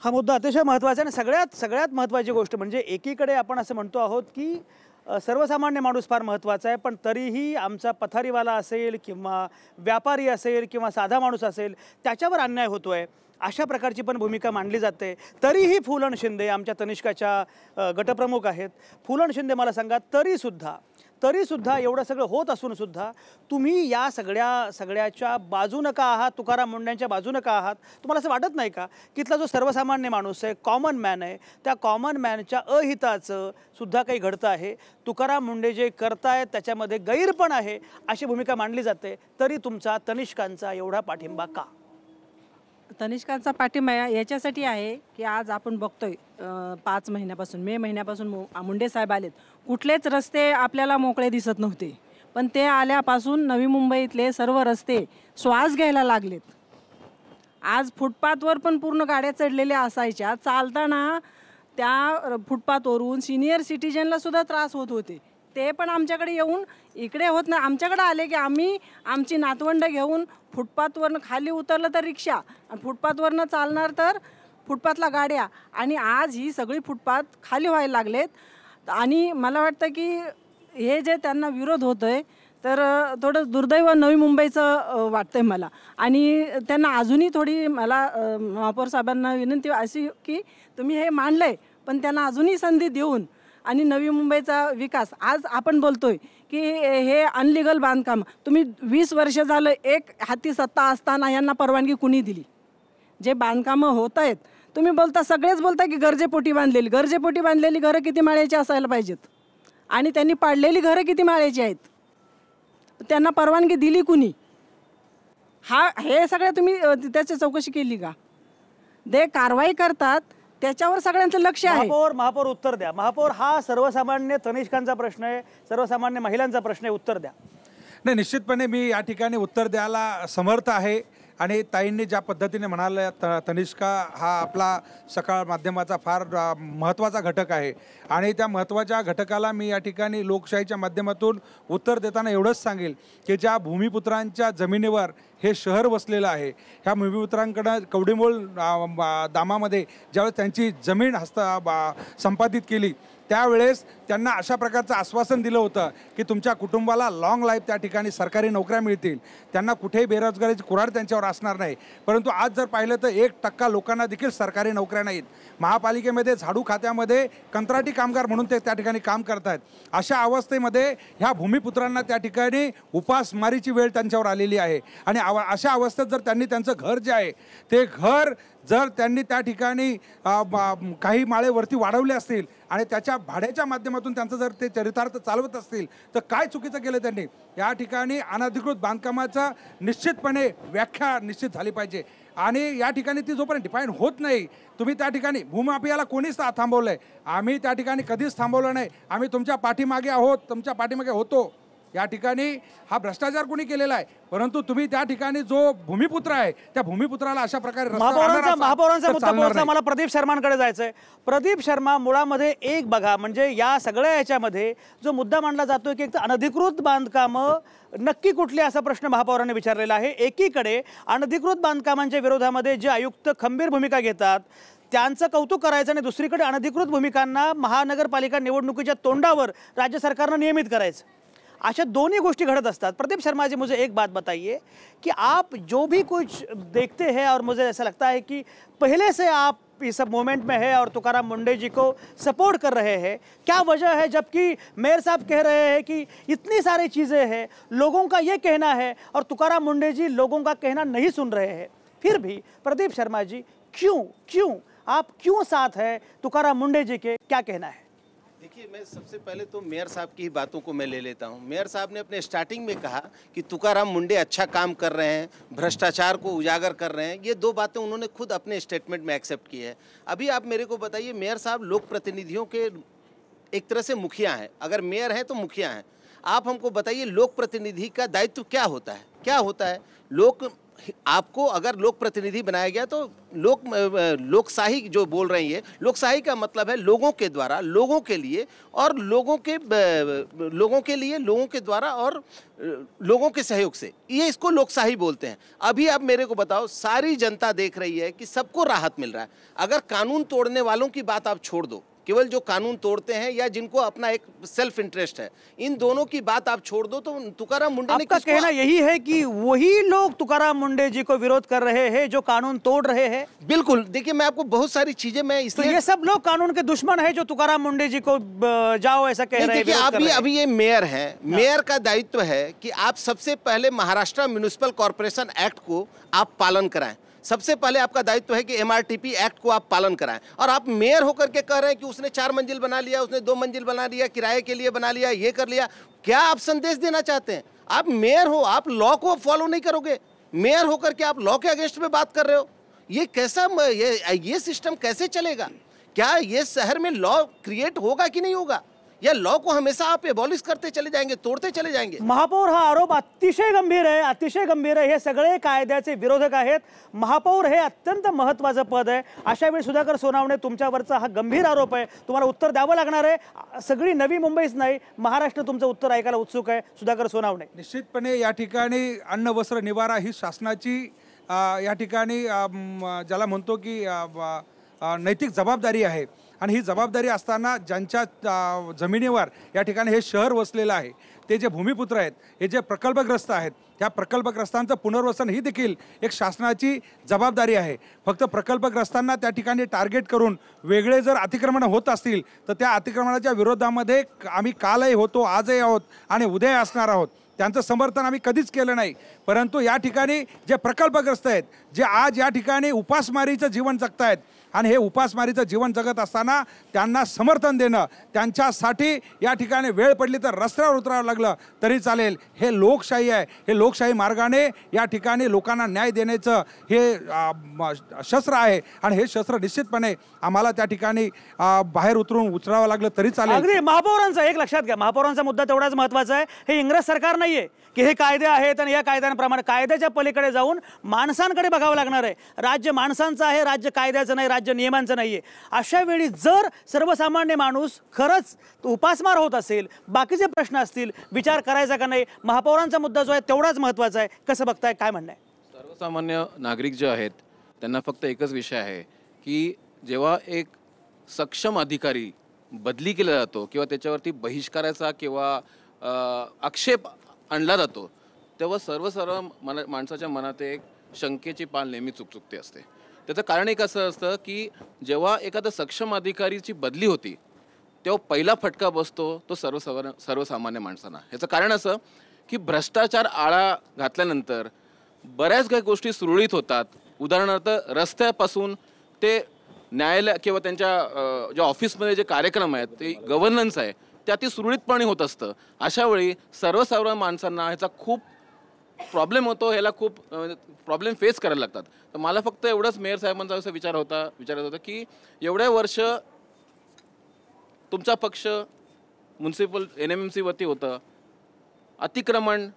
हा मुद्दा अतिशय महत्त्वाचा आहे आणि सगळ्यात महत्त्वाची गोष्ट म्हणजे एकीकडे आपण असं म्हणतो आहोत की सर्वसामान्य माणूस फार महत्त्वाचा आहे, पण तरीही आमचा पथारीवाला असेल किंवा व्यापारी असेल किंवा साधा माणूस असेल त्याच्यावर अन्याय होतो आहे, अशा प्रकारची पण भूमिका मांडली जाते. तरीही फुलन शिंदे आमच्या तनिष्काच्या गटप्रमुख आहेत. फुलन शिंदे मला सांगा, तरीसुद्धा तरीसुद्धा एवढं सगळं होत असूनसुद्धा तुम्ही या सगळ्याच्या बाजूनं का आहात, तुकाराम मुंडेंच्या बाजूनं का आहात? तुम्हाला असं वाटत नाही का की इथला जो सर्वसामान्य माणूस आहे, कॉमन मॅन आहे, त्या कॉमन मॅनच्या अहिताचं सुद्धा काही घडतं आहे? तुकाराम मुंडे जे करतायत त्याच्यामध्ये गैर पण आहे अशी भूमिका मांडली जाते, तरी तुमचा तनिष्कांचा एवढा पाठिंबा का? तनिष्कांचा पाठिंबा याच्यासाठी आहे की आज आपण बघतोय 5 महिन्यापासून, मे महिन्यापासून मुंडे साहेब आलेत. कुठलेच रस्ते आपल्याला मोकळे दिसत नव्हते, पण ते आल्यापासून नवी मुंबईतले सर्व रस्ते श्वास घ्यायला लागलेत. आज फुटपाथवर पण पूर्ण गाड्या चढलेल्या असायच्या, चालताना त्या फुटपाथवरून सिनियर सिटीजनला सुद्धा त्रास होत होते. ते पण आमच्याकडे येऊन इकडे होत नाही, आमच्याकडे आले की आम्ही आमची नातवंड घेऊन फुटपाथवरनं खाली उतरलं तर रिक्षा, आणि फुटपाथवरनं चालणार तर फुटपाथला गाड्या, आणि आज ही सगळी फुटपाथ खाली व्हायला लागलेत. आणि मला वाटतं की हे जे त्यांना विरोध होतो आहे तर थोडं दुर्दैव नवी मुंबईचं वाटतं आहे मला. आणि त्यांना अजूनही थोडी मला महापौर साहेबांना विनंती अशी की तुम्ही हे मांडलं आहे, पण त्यांना अजूनही संधी देऊन आणि नवी मुंबईचा विकास, आज आपण बोलतोय की हे अनलिगल बांधकाम, तुम्ही 20 वर्ष झालं एक हाती सत्ता असताना यांना परवानगी कुणी दिली? जे बांधकामं होत आहेत तुम्ही बोलता, सगळेच बोलता की गरजेपोटी बांधलेली घरं किती माळ्याची असायला पाहिजेत, आणि त्यांनी पाडलेली घरं किती माळ्याची आहेत? त्यांना परवानगी दिली कुणी? हे सगळं तुम्ही त्याची चौकशी केली का? ते कारवाई करतात त्याच्यावर सगळ्यांचं लक्ष आहे. महापौर उत्तर द्या. महापौर, हा सर्वसामान्य तनिष्कांचा प्रश्न आहे, सर्वसामान्य महिलांचा प्रश्न आहे, उत्तर द्या. नाही, निश्चितपणे मी या ठिकाणी उत्तर द्यायला समर्थ आहे. आणि ताईंनी ज्या पद्धतीने म्हणाले तनिष्का हा आपला सकाळ माध्यमाचा फार महत्त्वाचा घटक आहे, आणि त्या महत्त्वाच्या घटकाला मी या ठिकाणी लोकशाहीच्या माध्यमातून उत्तर देताना एवढंच सांगेल की ज्या भूमिपुत्रांच्या जमिनीवर हे शहर वसलेलं आहे, ह्या भूमिपुत्रांकडं कवडीमोल दामामध्ये ज्यावेळेस त्यांची जमीन संपादित केली त्यावेळेस त्यांना अशा प्रकारचं आश्वासन दिलं होतं की तुमच्या कुटुंबाला लॉंग लाईफ त्या ठिकाणी सरकारी नोकऱ्या मिळतील, त्यांना कुठेही बेरोजगारीची कुऱ्हाड त्यांच्यावर असणार नाही. परंतु आज जर पाहिलं तर 1% लोकांना देखील सरकारी नोकऱ्या नाहीत. महापालिकेमध्ये झाडू खात्यामध्ये कंत्राटी कामगार म्हणून ते त्या ठिकाणी काम करत आहेत. अशा अवस्थेमध्ये ह्या भूमिपुत्रांना त्या ठिकाणी उपासमारीची वेळ त्यांच्यावर आलेली आहे. आणि अशा अवस्थेत जर त्यांनी त्यांचं घर जे आहे ते घर जर त्यांनी त्या ठिकाणी काही माळे वरती वाढवले असतील आणि त्याच्या भाड्याच्या माध्यमातून त्यांचं जर ते चरितार्थ चालवत असतील तर काय चुकीचं केलं त्यांनी? या ठिकाणी अनधिकृत बांधकामाचा निश्चितपणे व्याख्या निश्चित झाली पाहिजे. आणि या ठिकाणी ती जोपर्यंत डिफाईन होत नाही, तुम्ही त्या ठिकाणी भूमाफियाला कोणीच थांबवलं आहे? आम्ही त्या ठिकाणी कधीच थांबवलं नाही. आम्ही तुमच्या पाठीमागे आहोत, तुमच्या पाठीमागे होतो. या ठिकाणी हा भ्रष्टाचार कोणी केलेला आहे, परंतु तुम्ही त्या ठिकाणी जो भूमिपुत्र आहे त्या भूमिपुत्राला अशा प्रकारे महापौरांचा मुद्दा पोहोचला. मला प्रदीप शर्मांकडे जायचंय. प्रदीप शर्मा, मुळामध्ये एक बघा, म्हणजे या सगळ्या याच्यामध्ये जो मुद्दा मांडला जातोय की एक तर अनधिकृत बांधकामं नक्की कुठली असा प्रश्न महापौरांनी विचारलेला आहे. एकीकडे अनधिकृत बांधकामांच्या विरोधामध्ये जे आयुक्त खंबीर भूमिका घेतात त्यांचं कौतुक करायचं, आणि दुसरीकडे अनधिकृत भूमिकांना महानगरपालिका निवडणुकीच्या तोंडावर राज्य सरकारनं नियमित करायचं. अशा दोनों गोष्टी घड़त असतात. प्रदीप शर्मा जी, मुझे एक बात बताइए कि आप जो भी कुछ देखते हैं और मुझे ऐसा लगता है कि पहले से आप इस मूवमेंट में है और तुकाराम मुंडे जी को सपोर्ट कर रहे हैं, क्या वजह है जबकि मेयर साहब कह रहे हैं कि इतनी सारी चीज़ें हैं, लोगों का ये कहना है और तुकाराम मुंडे जी लोगों का कहना नहीं सुन रहे हैं, फिर भी प्रदीप शर्मा जी क्यों आप क्यों साथ है तुकाराम मुंडे जी के, क्या कहना है? देखिए, मैं सबसे पहले तो मेयर साहब की बातों को मैं ले लेता हूं। मेयर साहब ने अपने स्टार्टिंग में कहा कि तुकाराम मुंडे अच्छा काम कर रहे हैं, भ्रष्टाचार को उजागर कर रहे हैं। ये 2 बातें उन्होंने खुद अपने स्टेटमेंट में एक्सेप्ट की है। अभी आप मेरे को बताइए, मेयर साहब लोक प्रतिनिधियों के एक तरह से मुखिया हैं। अगर मेयर हैं तो मुखिया हैं। आप हमको बताइए, लोक प्रतिनिधि का दायित्व क्या होता है? क्या होता है? आपको अगर लोक प्रतिनिधि बनाया गया तो लोकशाही जो बोल रही है, लोकशाही का मतलब है लोगों के द्वारा, लोगों के लिए, और लोगों के लिए, लोगों के द्वारा और लोगों के सहयोग से, ये इसको लोकशाही बोलते हैं। अभी आप मेरे को बताओ, सारी जनता देख रही है कि सबको राहत मिल रहा है। अगर कानून तोड़ने वालों की बात आप छोड़ दो, केवल जो कानून तोड़ते हैं या जिनको अपना एक सेल्फ इंटरेस्ट है, इन दोनों की बात आप छोड़ दो। तो तुकाराम मुंडे ने आपका कहना यही है कि वही लोग तुकाराम मुंडे जी को विरोध कर रहे हैं जो कानून तोड़ रहे हैं? बिल्कुल। देखिए, मैं आपको बहुत सारी चीजें मैं तो इसलिए ये सब लोग कानून के दुश्मन है जो तुकाराम मुंडे जी को जाओ ऐसा कह रहे हैं, देखिए, विरोध आप कर भी रहे हैं। अभी ये मेयर हैं, मेयर का दायित्व है कि आप सबसे पहले महाराष्ट्र म्युनिसिपल कॉर्पोरेशन एक्ट को आप पालन कराएं। सबसे पहले आपका दायित्व है कि एमआरटीपी एक्ट को आप पालन कराएं। और आप मेयर होकर के कह रहे हैं कि उसने 4 मंजिल बना लिया, उसने 2 मंजिल बना लिया, किराए के लिए बना लिया, ये कर लिया। क्या आप संदेश देना चाहते हैं? आप मेयर हो, आप लॉ को फॉलो नहीं करोगे। मेयर होकर के आप लॉ के अगेंस्ट में बात कर रहे हो। ये कैसा ये सिस्टम कैसे चलेगा? क्या ये शहर में लॉ क्रिएट होगा कि नहीं होगा, या लॉ को हमेशा आप एबॉलिश करते चले जाएंगे, तोड़ते चले जाएंगे? महापौर हा आरोप अतिशय गंभीर आहे, अतिशय गंभीर आहे। हे सगळे कायद्याचे विरोधक आहेत। महापौर हे अत्यंत महत्त्वाचं पद आहे। अशा वेळी सुधाकर सोनावणे तुमच्यावरचा हा गंभीर आरोप आहे, तुम्हाला उत्तर द्यावं लागणार आहे। सगळी नवी मुंबईच नाही, महाराष्ट्र तुमचं उत्तर ऐकायला उत्सुक आहे। सुधाकर सोनावणे, निश्चितपणे या ठिकाणी अन्न वस्त्र निवारा ही शासनाची या ठिकाणी ज्याला म्हणतो की नैतिक जबाबदारी आहे। आणि ही जबाबदारी असताना ज्यांच्या जमिनीवर या ठिकाणी हे शहर वसलेलं आहे, ते जे भूमिपुत्र आहेत, हे जे प्रकल्पग्रस्त आहेत, त्या प्रकल्पग्रस्तांचं पुनर्वसन ही देखील एक शासनाची जबाबदारी आहे। फक्त प्रकल्पग्रस्तांना त्या ठिकाणी टार्गेट करून वेगळे जर अतिक्रमण होत असतील तर त्या अतिक्रमणाच्या विरोधामध्ये आम्ही कालही होतो, आजही आहोत आणि उद्याही असणार आहोत। त्यांचं समर्थन आम्ही कधीच केलं नाही। परंतु या ठिकाणी जे प्रकल्पग्रस्त आहेत, जे आज या ठिकाणी उपासमारीचं जीवन जगतायत आणि हे उपासमारीचं जीवन जगत असताना त्यांना समर्थन देणं, त्यांच्यासाठी या ठिकाणी वेळ पडली तर रस्त्यावर उतरावं लागलं तरी चालेल, हे लोकशाही आहे। हे लोकशाही मार्गाने या ठिकाणी लोकांना न्याय देण्याचं हे शस्त्र आहे आणि हे शस्त्र निश्चितपणे आम्हाला त्या ठिकाणी बाहेर उतरून उचलावं लागलं तरी चालेल। अगदी महापौरांचा एक लक्षात घ्या, महापौरांचा मुद्दा तेवढाच महत्त्वाचा आहे। हे इंग्रज सरकार नाहीये की हे कायदे आहेत आणि या कायद्यांप्रमाणे, कायद्याच्या पलीकडे जाऊन माणसांकडे बघावं लागणार आहे। राज्य माणसांचं आहे, राज्य कायद्याचं नाही, राज्य नियमांचं नाहीये। अशा वेळी जर सर्वसामान्य माणूस खरंच उपासमार होत असेल, बाकीचे प्रश्न असतील, विचार करायचा का नाही? महापौरांचा मुद्दा जो आहे तेवढाच महत्त्वाचा आहे। कसं बघताय, काय म्हणणं आहे? सर्वसामान्य नागरिक जे आहेत त्यांना फक्त एकच विषय आहे की जेव्हा एक सक्षम अधिकारी बदली केला जातो किंवा त्याच्यावरती बहिष्काराचा किंवा आक्षेप आणला जातो, तेव्हा सर्व माणसाच्या मनात एक शंकेची पाल नेहमी चुकचुकते असते। त्याचं कारण एक असं असतं की जेव्हा एखादा सक्षम अधिकारीची बदली होती तेव्हा पहिला फटका बसतो तो सर्वसामान्य माणसांना। ह्याचं कारण असं की भ्रष्टाचार आळा घातल्यानंतर बऱ्याच काही गोष्टी सुरळीत होतात। उदाहरणार्थ रस्त्यापासून ते न्यायालय किंवा त्यांच्या ज्या ऑफिसमध्ये जे कार्यक्रम आहेत, ते गव्हर्नन्स आहे, ते अति सुरळीतपणे होत असतं। अशा वेळी सर्वसाधारण माणसांना ह्याचा खूप प्रॉब्लेम होतो, ह्याला खूप प्रॉब्लेम फेस करायला लागतात। तर मला फक्त एवढंच मेयर साहेबांचा असं विचारत होता की एवढ्या वर्ष तुमचा पक्ष म्युनिसिपल NMMC वरती होतं, अतिक्रमण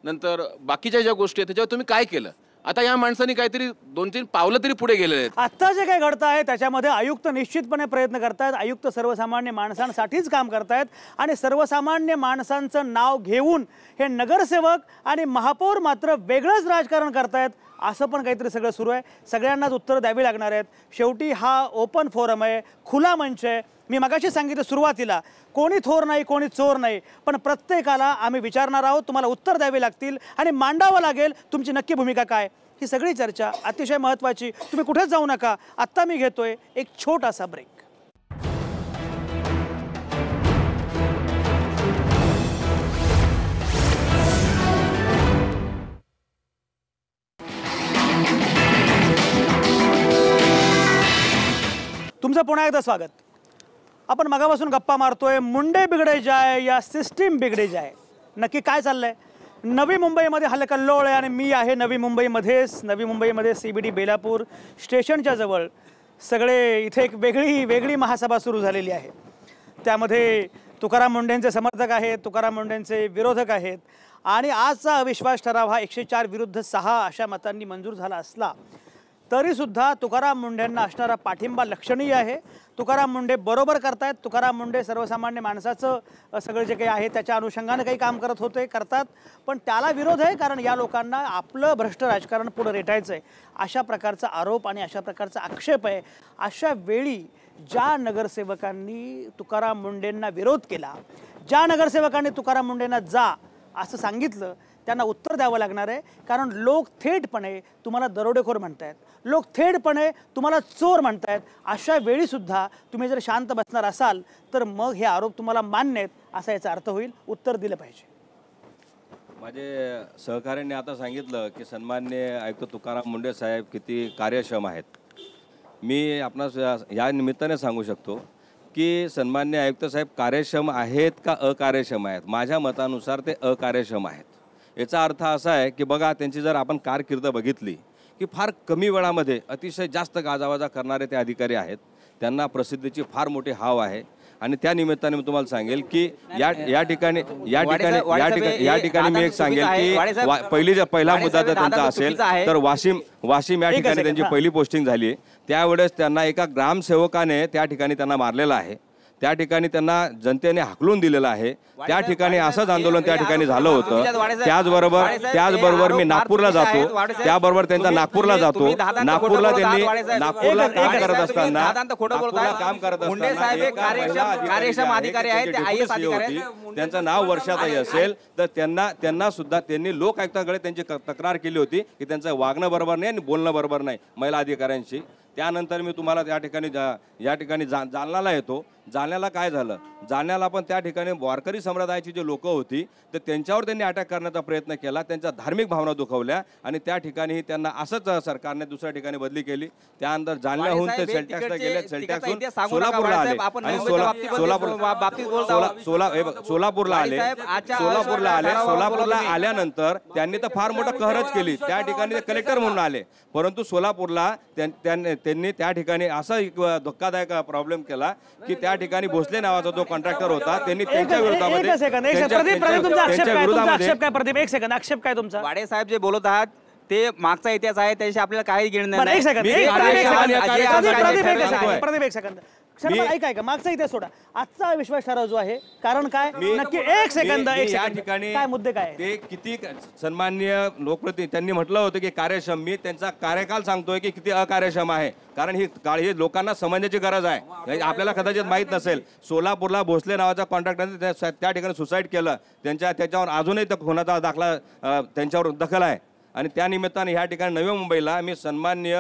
नंतर बाकीच्या ज्या गोष्टी आहेत त्याच्यावर तुम्ही काय केलं? आता या माणसांनी काहीतरी 2-3 पावलं तरी पुढे गेलेले आहेत। आता जे काही घडतं आहे त्याच्यामध्ये आयुक्त निश्चितपणे प्रयत्न करतायत। आयुक्त सर्वसामान्य माणसांसाठीच काम करतायत आणि सर्वसामान्य माणसांचं नाव घेऊन हे नगरसेवक आणि महापौर मात्र वेगळंच राजकारण करतायत, असं पण काहीतरी सगळं सुरू आहे। सगळ्यांनाच उत्तर द्यावी लागणार आहेत। शेवटी हा ओपन फोरम आहे, खुला मंच आहे। मी मगाशी सांगितलं सुरुवातीला, कोणी थोर नाही, कोणी चोर नाही, पण प्रत्येकाला आम्ही विचारणार आहोत, तुम्हाला उत्तर द्यावे लागतील आणि मांडावं लागेल तुमची नक्की भूमिका काय। ही सगळी चर्चा अतिशय महत्त्वाची। तुम्ही कुठेच जाऊ नका, आत्ता मी घेतोय एक छोटासा ब्रेक। तुमचं पुन्हा एकदा स्वागत। आपण मगापासून गप्पा मारतोय मुंडे बिगडे जाय या सिस्टीम बिगडे जाय, नक्की काय चाललंय? नवी मुंबईमध्ये हलकल्लोळ आहे आणि मी आहे नवी मुंबईमध्येच। नवी मुंबईमध्ये CBD बेलापूर स्टेशनच्या जवळ सगळे इथे एक वेगळी महासभा सुरू झालेली आहे। त्यामध्ये तुकाराम मुंडेंचे समर्थक आहेत, तुकाराम मुंडेंचे विरोधक आहेत आणि आजचा अविश्वास ठराव हा 104 विरुद्ध 6 अशा मतांनी मंजूर झाला असला तरीसुद्धा तुकाराम मुंडेंना असणारा पाठिंबा लक्षणीय आहे। तुकाराम मुंडे बरोबर करतायत। तुकाराम मुंडे सर्वसामान्य माणसाचं सगळं जे काही आहे त्याच्या अनुषंगाने काही काम करतात, पण त्याला विरोध आहे कारण या लोकांना आपलं भ्रष्ट राजकारण पुढे रेटायचं आहे, अशा प्रकारचा आरोप आणि अशा प्रकारचा आक्षेप आहे। अशा वेळी ज्या नगरसेवकांनी तुकाराम मुंडेंना विरोध केला, ज्या नगरसेवकांनी तुकाराम मुंडेंना जा असं सांगितलं, त्यांना उत्तर द्यावं लागणार आहे. कारण लोक थेटपणे तुम्हाला दरोडेखोर म्हणतायत, लोक थेटपणे तुम्हाला चोर म्हणतायत. अशा वेळीसुद्धा तुम्ही जर शांत बसणार असाल तर मग हे आरोप तुम्हाला मान्य आहेत असा याचा अर्थ होईल. उत्तर दिलं पाहिजे. माझे सहकाऱ्यांनी आता सांगितलं की सन्माननीय आयुक्त तुकाराम मुंडे साहेब किती कार्यक्षम आहेत. मी आपणास या निमित्ताने सांगू शकतो की सन्माननीय आयुक्त साहेब कार्यक्षम आहेत का अकार्यक्षम आहेत? माझ्या मतानुसार ते अकार्यक्षम आहेत. याचा अर्थ असा आहे की बघा, त्यांची जर आपण कारकीर्द बघितली की फार कमी वेळामध्ये अतिशय जास्त गाजावाजा करणारे ते अधिकारी आहेत. त्यांना प्रसिद्धीची फार मोठी हाव आहे आणि त्या निमित्ताने मी तुम्हाला सांगेल की या ठिकाणी मी एक सांगेल की पहिला मुद्दा जर त्यांचा असेल तर वाशिम या ठिकाणी त्यांची पहिली पोस्टिंग झाली. त्यावेळेस त्यांना एका ग्रामसेवकाने त्या ठिकाणी त्यांना मारलेलं आहे. त्या ठिकाणी त्यांना जनतेने हाकलून दिलेलं आहे. त्या ठिकाणी असंच आंदोलन त्या ठिकाणी झालं होतं. त्याचबरोबर मी नागपूरला जातो, त्याबरोबर त्यांचा नागपूरला जातो. नागपूरला काम करत असताना त्यांचं नाव वर्षाताई असेल तर त्यांना सुद्धा त्यांनी लोक आयुक्ताकडे त्यांची तक्रार केली होती की त्यांचं वागणं बरोबर नाही आणि बोलणं बरोबर नाही महिला अधिकाऱ्यांशी. त्यानंतर मी तुम्हाला या ठिकाणी जालन्याला येतो. जालन्याला काय झालं? जालन्याला पण त्या ठिकाणी वारकरी संप्रदायाची जे लोक होती तर त्यांच्यावर त्यांनी अटॅक करण्याचा प्रयत्न केला, त्यांच्या धार्मिक भावना दुखवल्या आणि त्या ठिकाणी त्यांना असंच सरकारने दुसऱ्या ठिकाणी बदली केली. त्यानंतर जालन्याहून ते सेलटॅक्सला गेले, सेलटॅक्सहून सोलापूरला आले आणि सोलापूरला आल्यानंतर त्यांनी तर फार मोठं कहरच केली. त्या ठिकाणी ते कलेक्टर म्हणून आले, परंतु सोलापूरला त्यांनी त्या ठिकाणी असा एक धक्कादायक प्रॉब्लेम केला की त्या ठिकाणी भोसले नावाचा जो कॉन्ट्रॅक्टर होता त्यांनी त्यांच्या विरोधामध्ये आक्षेप काय तुमचा? वाडे साहेब जे बोलत आहात ते मागचा इतिहास आहे, त्याशी आपल्याला काही घेणं नाही. ऐका मागचा इतिहास सोडा, आजचा विश्वास ठराव जो आहे कारण काय नक्की? एक सेकंद काय मुद्दे काय? ते किती सन्माननीय लोकप्रतिनिधी त्यांनी म्हटलं होतं की कार्यक्षम. मी त्यांचा कार्यकाल सांगतोय की किती अकार्यक्षम आहे. कारण ही लोकांना समजण्याची गरज आहे. आपल्याला कदाचित माहीत नसेल, सोलापूरला भोसले नावाचा कॉन्ट्रॅक्टरने त्या ठिकाणी सुसाईड केलं. त्याच्यावर अजूनही खुनाचा दाखला त्यांच्यावर दखल आहे. आणि त्या निमित्ताने ह्या ठिकाणी नवी मुंबईला मी सन्माननीय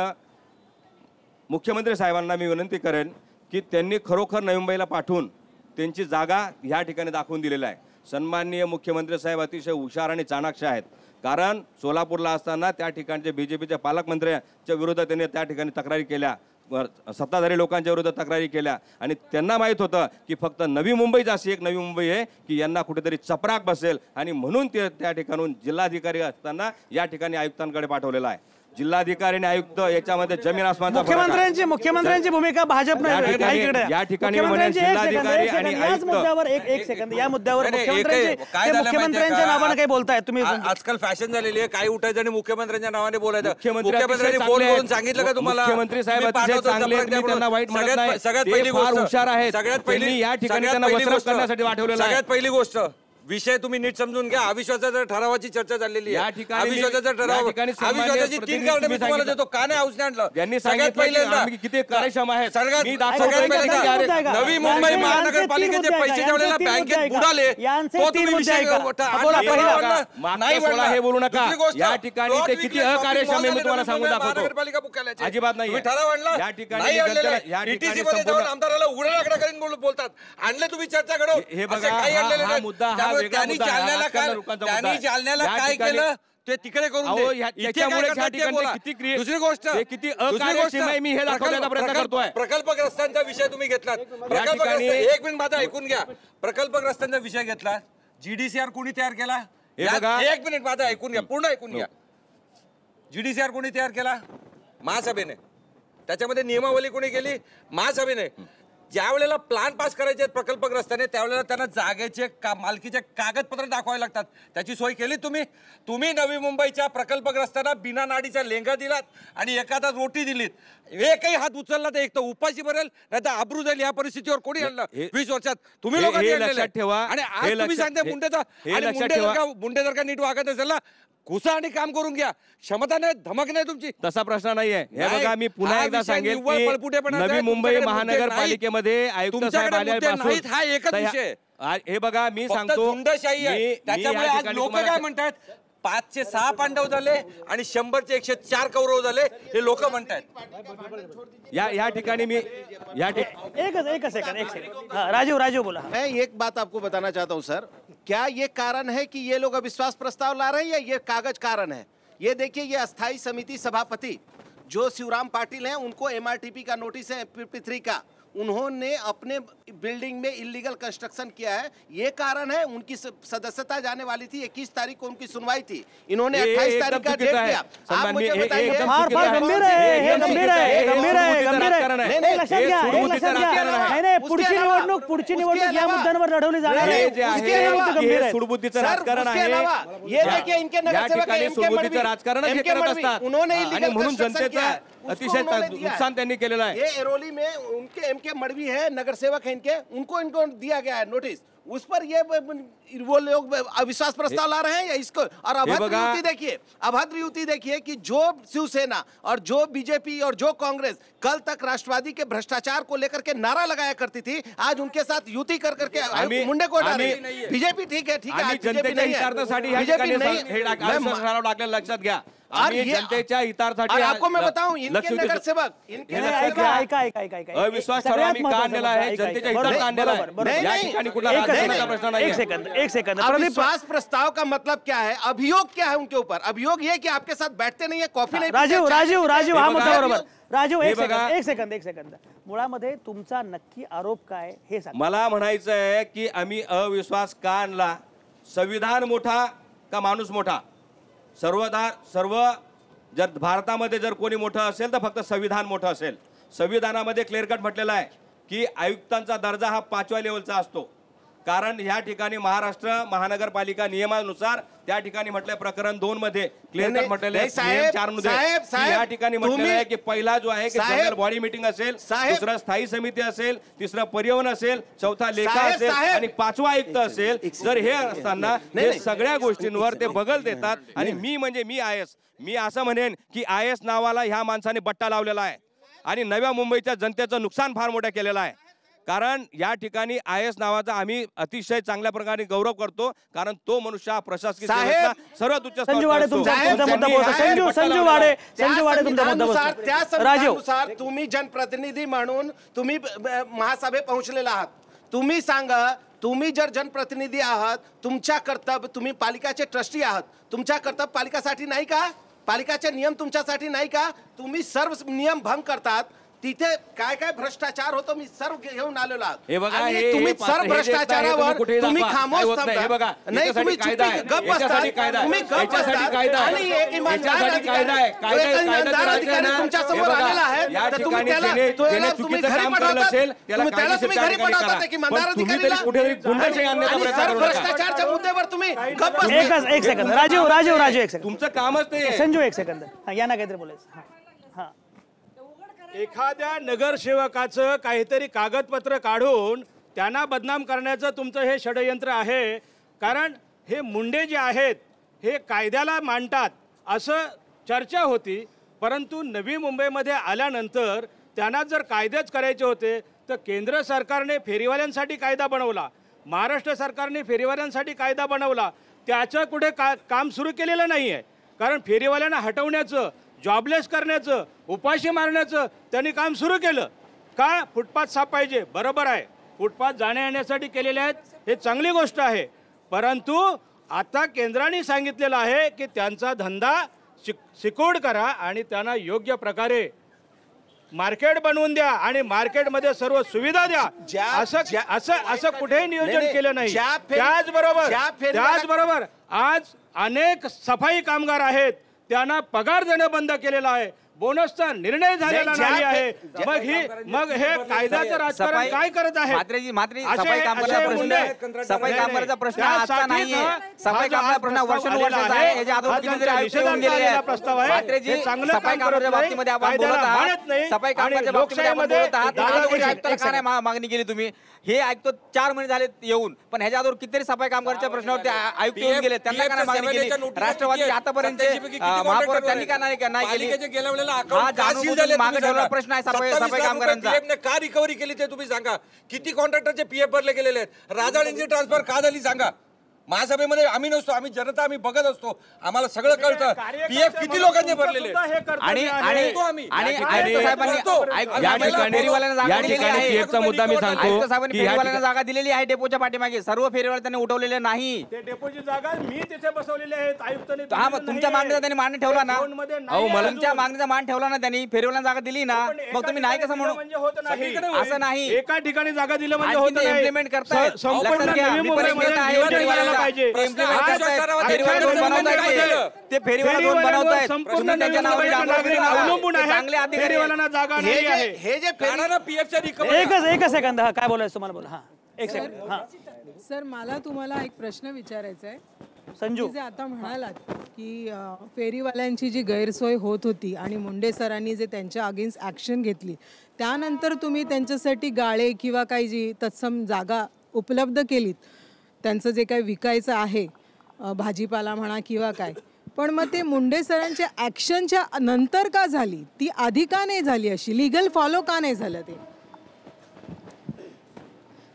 मुख्यमंत्री साहेबांना मी विनंती करेन की त्यांनी खरोखर नवी मुंबईला पाठवून त्यांची जागा ह्या ठिकाणी दाखवून दिलेला आहे. सन्माननीय मुख्यमंत्री साहेब अतिशय हुशार आणि चाणाक्ष आहेत. कारण सोलापूरला असताना त्या ठिकाणचे BJPच्या पालकमंत्र्यांच्या विरोधात त्यांनी त्या ठिकाणी तक्रारी केल्या, सत्ताधारी लोकांच्या विरोधात तक्रारी केल्या आणि त्यांना माहीत होतं की फक्त नवी मुंबईच अशी एक नवी मुंबई आहे की यांना कुठेतरी चपराक बसेल आणि म्हणून ते त्या ठिकाणून जिल्हाधिकारी असताना या ठिकाणी आयुक्तांकडे पाठवलेला आहे. जिल्हाधिकारी आणि आयुक्त याच्यामध्ये जमीन आसमानचा मुख्यमंत्र्यांची भूमिका भाजपने या ठिकाणी जिल्हाधिकारी आणि या मुद्द्यावर मुख्यमंत्र्यांच्या नावाने काही बोलताय तुम्ही? आजकाल फॅशन झालेली आहे, काही उठायचं आणि मुख्यमंत्र्यांच्या नावाने बोलायचं. मुख्यमंत्र्यांनी फोन करून सांगितलं का तुम्हाला? मुख्यमंत्री साहेब अतिशय चांगले आहेत, मी त्यांना वाईट म्हणत नाही. सगळ्यात पहिली गोष्ट हुशार आहेत. सगळ्यात पहिली या ठिकाणी त्यांना वसरत करण्यासाठी पाठवलेलं आहे. सगळ्यात पहिली गोष्ट विषय तुम्ही नीट समजून घ्या. अविश्वासाच्या ठरावाची चर्चा झालेली आहे. अविश्वासाचा ठराव, अविश्वासाची 3 कारणं मी तुम्हाला देतो. का नाही हाऊसने आणलं? यांनी सांगितलं किती कार्यक्षम आहे. नवी मुंबई महानगरपालिकेचे पैसे जेवढ्याला बँकेत बुडाले तो तुम्ही विषय हे बोलू नका. या ठिकाणी ते किती अकार्यक्षम आहे मी तुम्हाला सांगून दाखवतो. महानगरपालिका मुख्यालयाचे अजिबात नाही ठराव आणला. या ठिकाणी ETC मध्ये जाऊन आमदाराला उघडा लाकडा करीन बोलतात. आणले तुम्ही चर्चा घडव. हे बघा, हा मुद्दा त्यांनी जालन्याला काय केलं ते तिकडे करून दुसरी गोष्ट किती अकार्यक्षम आहे मी हे दाखवण्याचा प्रयत्न करतोय. प्रकल्पग्रस्तांचा विषय तुम्ही घेतलात. एक मिनिट माझा ऐकून घ्या. प्रकल्पग्रस्तांचा विषय घेतला. GDCR कोणी तयार केला? एक मिनिट माझा ऐकून घ्या, पूर्ण ऐकून घ्या. GDCR कोणी तयार केला? महासभेने. त्याच्यामध्ये नियमावली कोणी केली? महासभेने. ज्या वेळेला प्लॅन पास करायचे आहेत प्रकल्पग्रस्ताने त्यावेळेला त्यांना जागेचे मालकीचे कागदपत्र दाखवावे लागतात. त्याची सोय केली तुम्ही नवी मुंबईच्या प्रकल्पग्रस्तांना बिना नाडीचा लेंगा दिलात आणि एखादा रोटी दिलीत. एकही हात उचलला तर एक तर उपाशी भरेल नाही तर आबरू जाईल. या परिस्थितीवर कोणी आणलं 20 वर्षात? तुम्ही लोकांनी लक्षात ठेवा. आणि आज तुम्ही सांगते मुंडे जर का नीट वागत असेल ना घुसा आणि काम करून घ्या. क्षमता नाही धमक नाही तुमची. तसा प्रश्न नाहीये. हे बघा मी पुन्हा एकदा सांगेन की नवी मुंबई महानगरपालिकेमध्ये आयुक्त साहेब आल्यापासून हा एकच विषय. हे बघा मी सांगतो गुंडशाही आहे. त्याच्यामुळे आज लोक काय म्हणतात 5 चे 6 पांडव झाले आणि 100 चे 104 कौरव झाले हे लोक म्हणतात. या ठिकाणी मी एक सेकंड राजीव बोला. मैं एक बात आपको बताना चाहता हूं सर, क्या ये कारण है कि ये लोग अविश्वास प्रस्ताव ला रहे हैं या ये कागज कारण है? ये देखिए ये अस्थाई समिति सभापति जो शिवराम पाटिल हैं उनको MRTP का नोटिस है MP3 का, उन्होंने अपने बिल्डिंग में इलीगल कंस्ट्रक्शन किया है. ये कारण है. उनकी सदस्यता जाने वाली थी. 21 तारीख को उनकी सुनवाई थी. इन्होंने 28 तारीख का डेट दिया. आप मुझे बताइए. पुढची निवडणूक या मुद्द्यांवर लढवली जाणार आहे. ये देखिए इनके नगरसेवक उन्होंने म्हणून जनतेचा अतिशय नुकसान त्यांनी केलेलं आहे. ये एरोली में उनके MK मड़वी है, नगरसेवक है इनके, उनको दिया गया है नोटिस. उस पर ये वो लोग अविश्वास प्रस्ताव ला रहे हैं या इसको. और अभद्र युति देखिए कि जो शिवसेना और जो बीजेपी और जो कांग्रेस कल तक राष्ट्रवादी के भ्रष्टाचार को लेकर के नारा लगाया करती थी, आज उनके साथ युति कर करके मुंडे को हटा रही है. बीजेपी ठीक है जनतेच्या हितार्थासाठी लक्षात घ्या. जनतेच्या हितार्थासाठी आपको मैं बताऊं इनके नगरसेवक अविश्वास ठराव आम्ही का आणलेला आहे जनतेच्या हितार्थ आणलेला आहे. या ठिकाणी कुठला राजकारणाचा प्रश्न नाही. एक सेकंड अविश्वास प्रस्ताव का मतलब क्या है? अभियोग क्या है उनके ऊपर? अभियोग ये कि आपके साथ बैठते नहीं है, कॉफी नहीं. राजीव हा मुद्दा बरोबर. राजीव एक सेकंद मुळामध्ये तुमचा नक्की आरोप काय हे सांगा. मला म्हणायचं आहे की आम्ही अविश्वास का आणला? संविधान मोठा का माणूस मोठा? सर्व जर भारतामध्ये जर कोणी मोठं असेल तर फक्त संविधान मोठं असेल. संविधानामध्ये क्लिअर कट म्हटलेलं आहे की आयुक्तांचा दर्जा हा 5व्या लेवलचा असतो. कारण या ठिकाणी महाराष्ट्र महानगरपालिका नियमानुसार त्या ठिकाणी म्हटलंय प्रकरण 2 मध्ये क्लिअर कट म्हटलेलं आहे. नियम 4 मध्ये या ठिकाणी म्हटलेलं आहे की पहिला जो आहे की जनरल बॉडी मीटिंग असेल, दुसरा स्थायी समिती असेल, तिसरा परिवहन असेल, चौथा लेखा असेल आणि 5वा आयुक्त असेल. जर हे असताना हे सगळ्या गोष्टींवर ते बगल देतात. आणि मी IS मी असं म्हणेन की IS नावाला ह्या माणसाने बट्टा लावलेला आहे आणि नव्या मुंबईच्या जनतेचं नुकसान फार मोठं केलेलं आहे. कारण या ठिकाणी IS नावाचा आम्ही अतिशय चांगल्या प्रकारे गौरव करतो. कारण तो मनुष्य हा प्रशासकीय सर्वात उच्च स्तरावर तुम्ही जनप्रतिनिधी म्हणून तुम्ही महासभेत पोहोचलेला आहात. तुम्ही सांगा, तुम्ही जर जनप्रतिनिधी आहात, तुमच्या कर्तव्य, तुम्ही पालिकाचे ट्रस्टी आहात, तुमच्या कर्तव्य पालिकासाठी नाही का? पालिकाचे नियम तुमच्यासाठी नाही का? तुम्ही सर्व नियम भंग करतात. तिथे काय काय भ्रष्टाचार होतो मी सर्व घेऊन आलेलो आहात. तुम्ही सर्व भ्रष्टाचारावर तुम्ही खामोश थांबता. नाही तुम्ही गप्प बसता. तुम्ही गप्प बसता आणि एक इमानदार अधिकारी तुमच्या समोर आलेला आहे तर तुम्ही त्याला तुम्ही घरी पाठवता. तुम्ही घरी पाठवता की इमानदार अधिकारीला सर्व भ्रष्टाचारच्या मुद्द्यावर तुम्ही गप्प बसता. एक सेकंद राजीव एक सेकंद. तुमचं कामच ते. संजू एक सेकंद यांना काहीतरी बोलायचं. एखाद्या नगरसेवकाचं काहीतरी कागदपत्र काढून त्यांना बदनाम करण्याचं तुमचं हे षडयंत्र आहे. कारण हे मुंडे जे आहेत हे कायद्याला मांडतात असं चर्चा होती. परंतु नवी मुंबईमध्ये आल्यानंतर त्यांना जर कायदेच करायचे होते तर केंद्र सरकारने फेरीवाल्यांसाठी कायदा बनवला, महाराष्ट्र सरकारने फेरीवाल्यांसाठी कायदा बनवला. त्याचं कुठे काम सुरू केलेलं नाही आहे. कारण फेरीवाल्यांना हटवण्याचं, जॉबलेस करण्याचं, उपाशी मारण्याचं त्यांनी काम सुरू केलं. का? फुटपाथ साफ पाहिजे, बरोबर आहे. फुटपाथ जाण्या येण्यासाठी केलेले आहेत, हे चांगली गोष्ट आहे. परंतु आता केंद्राने सांगितलेलं आहे की त्यांचा धंदा सिकोड करा आणि त्यांना योग्य प्रकारे मार्केट बनवून द्या आणि मार्केटमध्ये सर्व सुविधा द्या. असं कुठेही नियोजन केलं नाही. त्याचबरोबर आज अनेक सफाई कामगार आहेत, त्यांना पगार देणं बंद केलेलं आहे. बोनसचा निर्णय झालेला नाही आहे. मग हे कायद्याचं राजकारण काय करत आहे? सफाई कामगाराचा प्रश्न आजचा नाहीये. सफाई कामगार प्रश्न वर्षानुवर्षाचा आहे. याच्या अगोदर कितीतरी आयुक्त येऊन गेलेले आहेत. म्हात्रेजी, सफाई कामगाराच्या बाबतीमध्ये आपण बोलत आहात. सफाई कामगाराच्या बाबतीमध्ये आपण बोलत आहात. आयुक्ताला का नाही मागणी केली तुम्ही? हे आयुक्त 4 महिने झाले येऊन, पण ह्याच्या अगोदर कितीतरी सफाई कामगाराच्या प्रश्नावरती आयुक्त येऊन गेले. त्यांना का नाही मागणी केली? राष्ट्रवादी आतापर्यंत महापौर त्यांनी का नाही केली? हा जाणून मागे ठेवलेला प्रश्न आहे सफाई कामगारांचा. का रिकव्हरी केली ते तुम्ही सांगा. किती कॉन्ट्रॅक्टरचे पीएफ भरले गेलेले आहेत? राजाळींची ट्रान्सफर का झाली सांगा. महासभेमध्ये आम्ही नसतो, आम्ही जनता, आम्ही बघत असतो, आम्हाला सगळं कळतं. पीएफ किती लोकांनी भरलेले मुद्दा मी सांगतो की जागा दिलेली आहे डेपोच्या पाठीमागे. सर्व फेरीवाले त्यांनी उठवलेले नाही. डेपोची जागा मी तिथे बसवलेली आहे. आयुक्तांनी तुमच्या मागणीचा त्यांनी मान ठेवला ना. तुमच्या मागणीचा मान ठेवला ना त्यांनी. फेरीवाल्यांना जागा दिली ना, मग तुम्ही नाही कसं म्हणू? असं नाही. एका ठिकाणी जागा दिलं म्हणजे होत नाही. इम्प्लिमेंट करतायत. ते फेरीवाला बनवतायत. अवलंबून आहे. फेरीवाल्यांना जागा नाही आहे. हे जे एकच सेकंद. हा काय बोलायचं तुम्हाला? बोला. हा एक सेकंद. हा सर, मला तुम्हाला एक प्रश्न विचारायचा आहे. संजू, जे आता म्हणालात की फेरीवाल्यांची जी गैरसोय होत होती आणि मुंडे सरांनी जे त्यांच्या अगेन्स्ट ॲक्शन घेतली, त्यानंतर तुम्ही त्यांच्यासाठी गाळे किंवा काही जी तत्सम जागा उपलब्ध केलीत, त्यांचं जे काही विकायचं आहे भाजीपाला म्हणा किंवा काय, पण मग ते मुंडे सरांच्या ॲक्शनच्या नंतर का झाली? ती आधी का नाही झाली? अशी लिगल फॉलो का नाही झालं? ते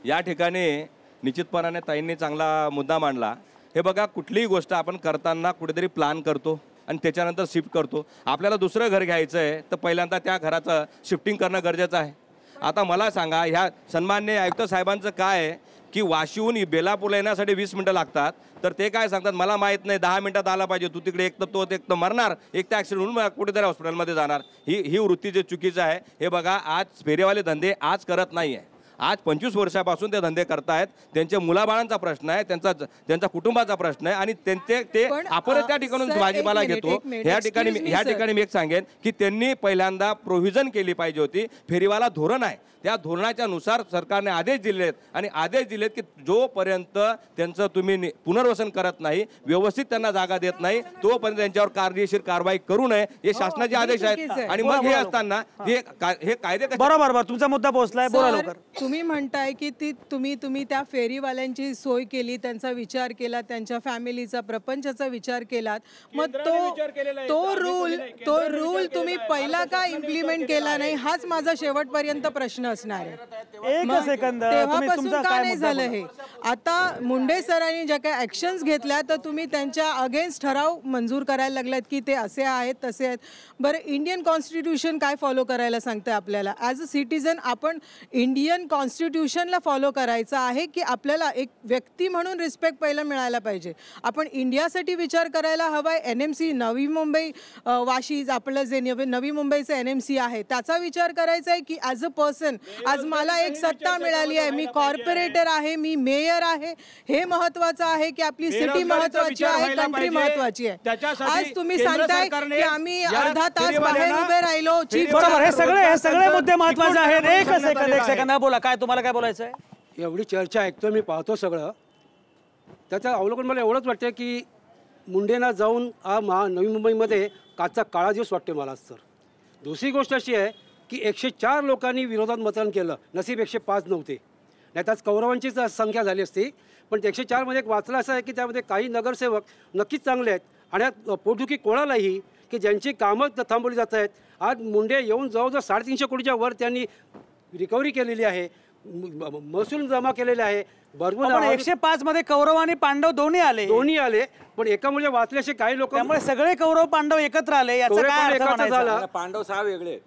या ठिकाणी निश्चितपणाने ताईंनी चांगला मुद्दा मांडला. हे बघा, कुठलीही गोष्ट आपण करताना कुठेतरी प्लॅन करतो आणि त्याच्यानंतर शिफ्ट करतो. आपल्याला दुसरं घर घ्यायचं आहे तर पहिल्यांदा त्या घराचं शिफ्टिंग करणं गरजेचं आहे. आता मला सांगा, ह्या सन्माननीय आयुक्त साहेबांचं काय आहे की वाशीहून बेलापूरला येण्यासाठी 20 मिनिटं लागतात, तर ते काय सांगतात, मला माहीत नाही, 10 मिनिटात आला पाहिजे. तू तिकडे एक तर तो एक तर मरणार, एक तर ॲक्सिडेंट होऊन कुठेतरी हॉस्पिटलमध्ये जाणार. ही वृत्ती जे चुकीचं आहे. हे बघा, आज फेरीवाले धंदे आज करत नाही आहे. आज 25 वर्षापासून ते धंदे करतायत. त्यांच्या मुलाबाळांचा प्रश्न आहे, त्यांचा कुटुंबाचा प्रश्न आहे आणि ते आपण त्या ठिकाणून भाजीपाला घेतो. ह्या ठिकाणी मी एक सांगेन की त्यांनी पहिल्यांदा प्रोव्हिजन केली पाहिजे होती. फेरीवाला धोरण आहे, त्या धोरणाच्या नुसार सरकारने आदेश दिलेत आणि आदेश दिलेत की जोपर्यंत त्यांचं तुम्ही पुनर्वसन करत नाही, व्यवस्थित त्यांना जागा देत नाही, तोपर्यंत त्यांच्यावर कायदेशीर कारवाई करू नये, हे शासनाचे आदेश आहेत. आणि मग हे असताना हे कायदे बरोबर. तुमचा मुद्दा पोहोचलाय, बोला लवकर. तुम्ही म्हणताय की तुम्ही त्या फेरीवाल्यांची सोय केली, त्यांचा विचार केला, त्यांच्या फॅमिलीचा प्रपंचाचा विचार केलात, मग तो रूल तुम्ही पहिला का इम्प्लिमेंट केला नाही? हाच माझा शेवटपर्यंत प्रश्न असणार आहे. तेव्हापासून का नाही झालं हे? आता मुंडे सरांनी ज्या काही ऍक्शन्स घेतल्या तर तुम्ही त्यांच्या अगेन्स्ट ठराव मंजूर करायला लागलात की ते असे आहेत तसे आहेत. बरं, इंडियन कॉन्स्टिट्यूशन काय फॉलो करायला सांगतंय आपल्याला? ॲज अ सिटीजन आपण इंडियन कॉन्स्टिट्यूशनला फॉलो करायचं आहे की आपल्याला एक व्यक्ती म्हणून रिस्पेक्ट पहिला मिळायला पाहिजे? आपण इंडियासाठी विचार करायला हवाय. NMC नवी मुंबई वाशी, आपलं जे नवी मुंबईचं NMC आहे त्याचा विचार करायचा आहे की ॲज अ पर्सन आज मला एक सत्ता मिळाली आहे, मी कॉर्पोरेटर आहे, मी मेयर आहे, हे महत्वाचं आहे की आपली सिटी महत्वाची आहे, कंट्री महत्वाची आहे? आज तुम्ही सांगताय की आम्ही अर्धा तास बाहेर उभे राहिलो. बरोबर, हे सगळे मुद्दे महत्वाचे आहेत. एक सेकंद बोला, काय तुम्हाला काय बोलायचं आहे? एवढी चर्चा ऐकतो, मी पाहतो सगळं, त्याच्या अवलोकन मला एवढंच वाटतं की मुंडेंना जाऊन नवी मुंबईमध्ये काचा काळा दिवस वाटते मला. सर, दुसरी गोष्ट अशी आहे की 104 लोकांनी विरोधात मतदान केलं, नसीब 105 नव्हते, नाही तर कौरवांचीच संख्या झाली असती. पण 104 मध्ये एक वाचलं असं आहे की त्यामध्ये काही नगरसेवक नक्कीच चांगले आहेत आणि पोटदुखी कोणालाही की ज्यांची कामं थांबवली जात आहेत. आज मुंडे येऊन जवळजवळ 350 कोटीच्या वर त्यांनी रिकव्हरी केलेली आहे, महसूल जमा केलेले आहे. भरपूर 105 मध्ये कौरव आणि पांडव दोन्ही आले, पण एका मुळे वाचल्याशी काही लोक, त्यामुळे सगळे कौरव पांडव एकत्र आले. याचा काय अर्थ म्हणायचा? पांडव 6 वेगळे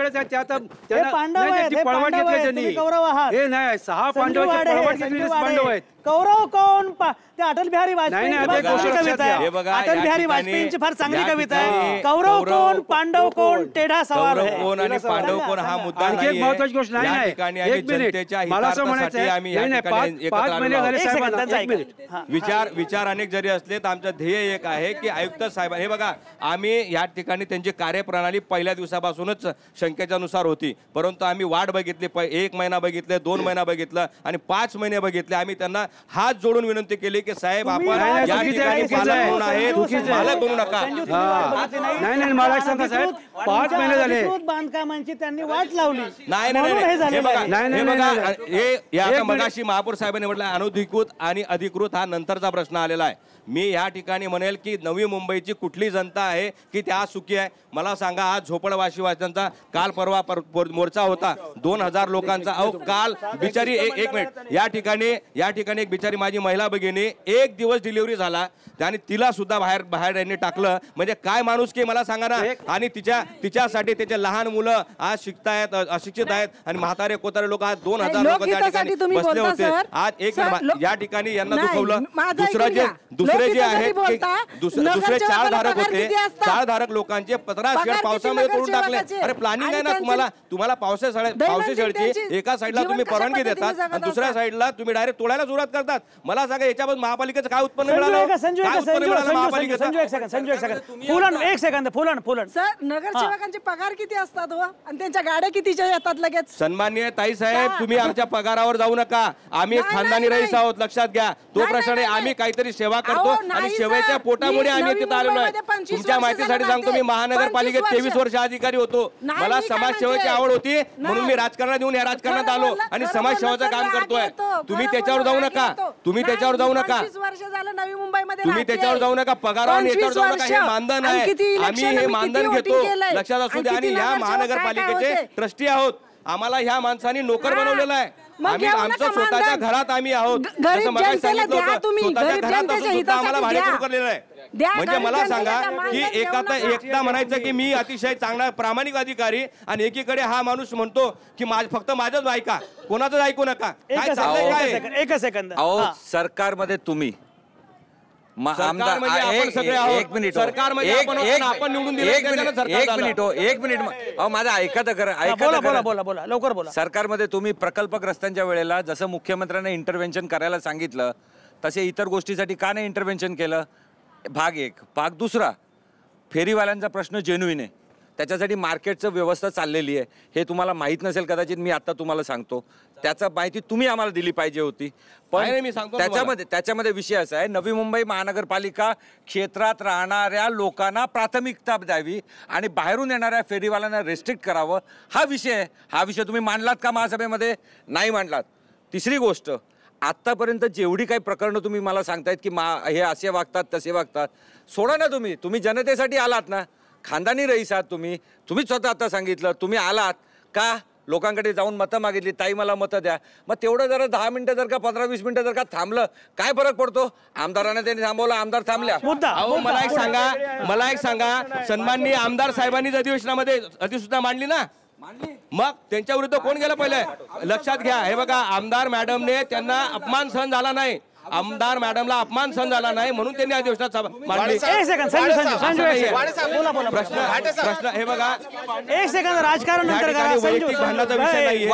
आहेत. त्यात पळवाट घेतली त्यांनी. कौरव आहात हे नाही, 6 पांडव आहेत. कौरव कोण? ते अटल बिहारी वाजपेयी, अटल बिहारी वाजपेयींची फार चांगली कविता आहे. कौरव कोण, पांडव कोण, टेढ़ा सवाल है. कोण आणि पांडव कोण हा मुद्दा महत्वाची गोष्ट नाही. एक मिनिट, मला असं म्हणायचं आहे, ठिकाणी पाच महिने झाले एक सेकंद, साहेबांना, त्यांचा एक ऐका. मिनिट. हां. विचार अनेक जरी असले तर आमचं ध्येय एक आहे की आयुक्त साहेब हे बघा, आम्ही या ठिकाणी त्यांची कार्यप्रणाली पहिल्या दिवसापासूनच शंकेच्या नुसार होती, परंतु आम्ही वाट बघितली, 1 महिना बघितले, 2 महिना बघितलं आणि 5 महिने बघितले. आम्ही त्यांना हात जोडून विनंती केली की साहेब आपण या ठिकाणी पालक म्हणून आहेत, मालक बनू नका. नाही मला एक सांगा साहेब, 5 महिने झाले. अधिकृत बांधकामांची त्यांनी वाट लावली. नाही म्हणून हे हे झालेलं बघा, आहे. हे बघा, हे या आता मगाशी महापौर साहेबांनी म्हटलं अनधिकृत आणि अधिकृत हा नंतरचा प्रश्न आलेला आहे. मी या ठिकाणी म्हणेल की नवी मुंबईची कुठली जनता आहे की त्या सुखी आहे? मला सांगा, आज झोपडवासीवासींचा काल परवा मोर्चा होता 2000 लोकांचा. अहो काल बिचारी एक मिनिट, या ठिकाणी एक बिचारी माझी महिला भगिनी 1 दिवस डिलिव्हरी झाला आणि तिला सुद्धा बाहेर यांनी टाकलं. म्हणजे काय माणूस की मला सांगा ना. आणि तिच्यासाठी त्याचे लहान मुलं आज शिकतायत, अशिक्षित आहेत आणि म्हातारे कोतारे लोक आज 2000 लोक त्या ठिकाणी बसले होते. आज एक या ठिकाणी यांना दुखवलं. दुसरे जे आहेत दुसरे 4 धारक होते, 4 धारक लोकांचे 15 पावसामध्ये तोडून टाकले. अरे प्लॅनिंग आहे ना तुम्हाला पावसाळ्याची एका साईडला तुम्ही परवानगी देतात आणि दुसऱ्या साईडला तुम्ही डायरेक्ट तोडायला सुरुवात करतात. मला सांगा याच्याबद्दल महापालिकेचं काय उत्पन्न मिळालं? संजू एक सेकंद फुलन सर, नगरसेवकांचे पगार किती असतात आणि त्यांच्या गाड्या कितीच्या येतात लगेच? सन्माननीय ताई साहेब, तुम्ही आमच्या पगारावर जाऊ नका. आम्ही खानदानी रईस आहोत, लक्षात घ्या. तो प्रश्न आहे, आम्ही काहीतरी सेवा करतो आणि सेवेच्या पोटामुळे आम्ही तिथे आलेलो आहे. तुमच्या माहितीसाठी सांगतो, मी महानगरपालिकेत 23 वर्ष अधिकारी होतो. मला समाजसेवेची आवड होती म्हणून मी राजकारणात येऊन या राजकारणात आलो आणि समाजसेवेचं काम करतोय. तुम्ही त्याच्यावर जाऊ नका. तुम्ही त्याच्यावर जाऊ नका. तुम्ही त्याच्यावर जाऊ नका. पगारावर याच्यावर जाऊ नका. हे मानधन आहे. आम्ही हे मानधन घेतो, लक्षात असू द्या. आणि ह्या महानगरपालिकेचे ट्रस्टी आहोत. आम्हाला ह्या माणसांनी नोकर बनवलेलं आहे. आम्ही आमचं स्वतःच्या घरात आम्ही आहोत. जसं मगाशी सांगितलं होतं, स्वतःच्या घरात असून सुद्धा आम्हाला भाडेकरू करलेलं आहे. म्हणजे मला सांगा की एकदा म्हणायचं की मी अतिशय चांगला प्रामाणिक अधिकारी आणि एकीकडे हा माणूस म्हणतो की फक्त माझंच ऐका, कोणाचंच ऐकू नका. काय चाललंय? काय एक सेकंद. अहो सरकारमध्ये तुम्ही एक मिनिट माझं ऐका तर करा. बोला लवकर बोला. सरकारमध्ये तुम्ही प्रकल्पक रस्त्यांच्या वेळेला जसं मुख्यमंत्र्यांना इंटरव्हेन्शन करायला सांगितलं तसे इतर गोष्टीसाठी का नाही इंटरव्हेन्शन केलं? भाग 1. भाग 2, फेरीवाल्यांचा प्रश्न जेन्युइन आहे, त्याच्यासाठी मार्केटचं व्यवस्था चाललेली आहे. हे तुम्हाला माहीत नसेल कदाचित, मी आता तुम्हाला सांगतो. त्याचा माहिती तुम्ही आम्हाला दिली पाहिजे होती. पण मी सांगतो त्याच्यामध्ये विषय असा आहे, नवी मुंबई महानगरपालिका क्षेत्रात राहणाऱ्या लोकांना प्राथमिकता द्यावी आणि बाहेरून येणाऱ्या फेरीवाल्यांना रेस्ट्रिक्ट करावं, हा विषय आहे. हा विषय तुम्ही मांडलात का महासभेमध्ये? नाही मांडलात. तिसरी गोष्ट, आत्तापर्यंत जेवढी काही प्रकरणं तुम्ही मला सांगतायत की हे असे वागतात तसे वागतात, सोडा ना. तुम्ही जनतेसाठी आलात ना, खानदानी रईस आहात तुम्ही स्वतः आता सांगितलं. तुम्ही आलात का लोकांकडे जाऊन मतं मागितली, ताई मला मतं द्या. मग तेवढं जरा 10 मिनिटं जर का 15-20 मिनिटं जर का थांबलं, काय फरक पडतो? आमदारांना त्यांनी थांबवलं, आमदार थांबल्या. मला एक सांगा, सन्माननीय आमदार साहेबांनी अधिवेशनामध्ये अधिसूचना मांडली ना, मग त्यांच्या विरुद्ध कोण गेलं पहिले? लक्षात घ्या. हे बघा, आमदार मॅडमने त्यांना अपमान सहन झाला नाही. आमदार मॅडमला अपमान सहन झाला नाही म्हणून त्यांनी अधिवेशनात मांडली. प्रश्न हे बघा, एक सेकंड, राजकारण वैयक्तिक भांडणाचा विषय नाहीये.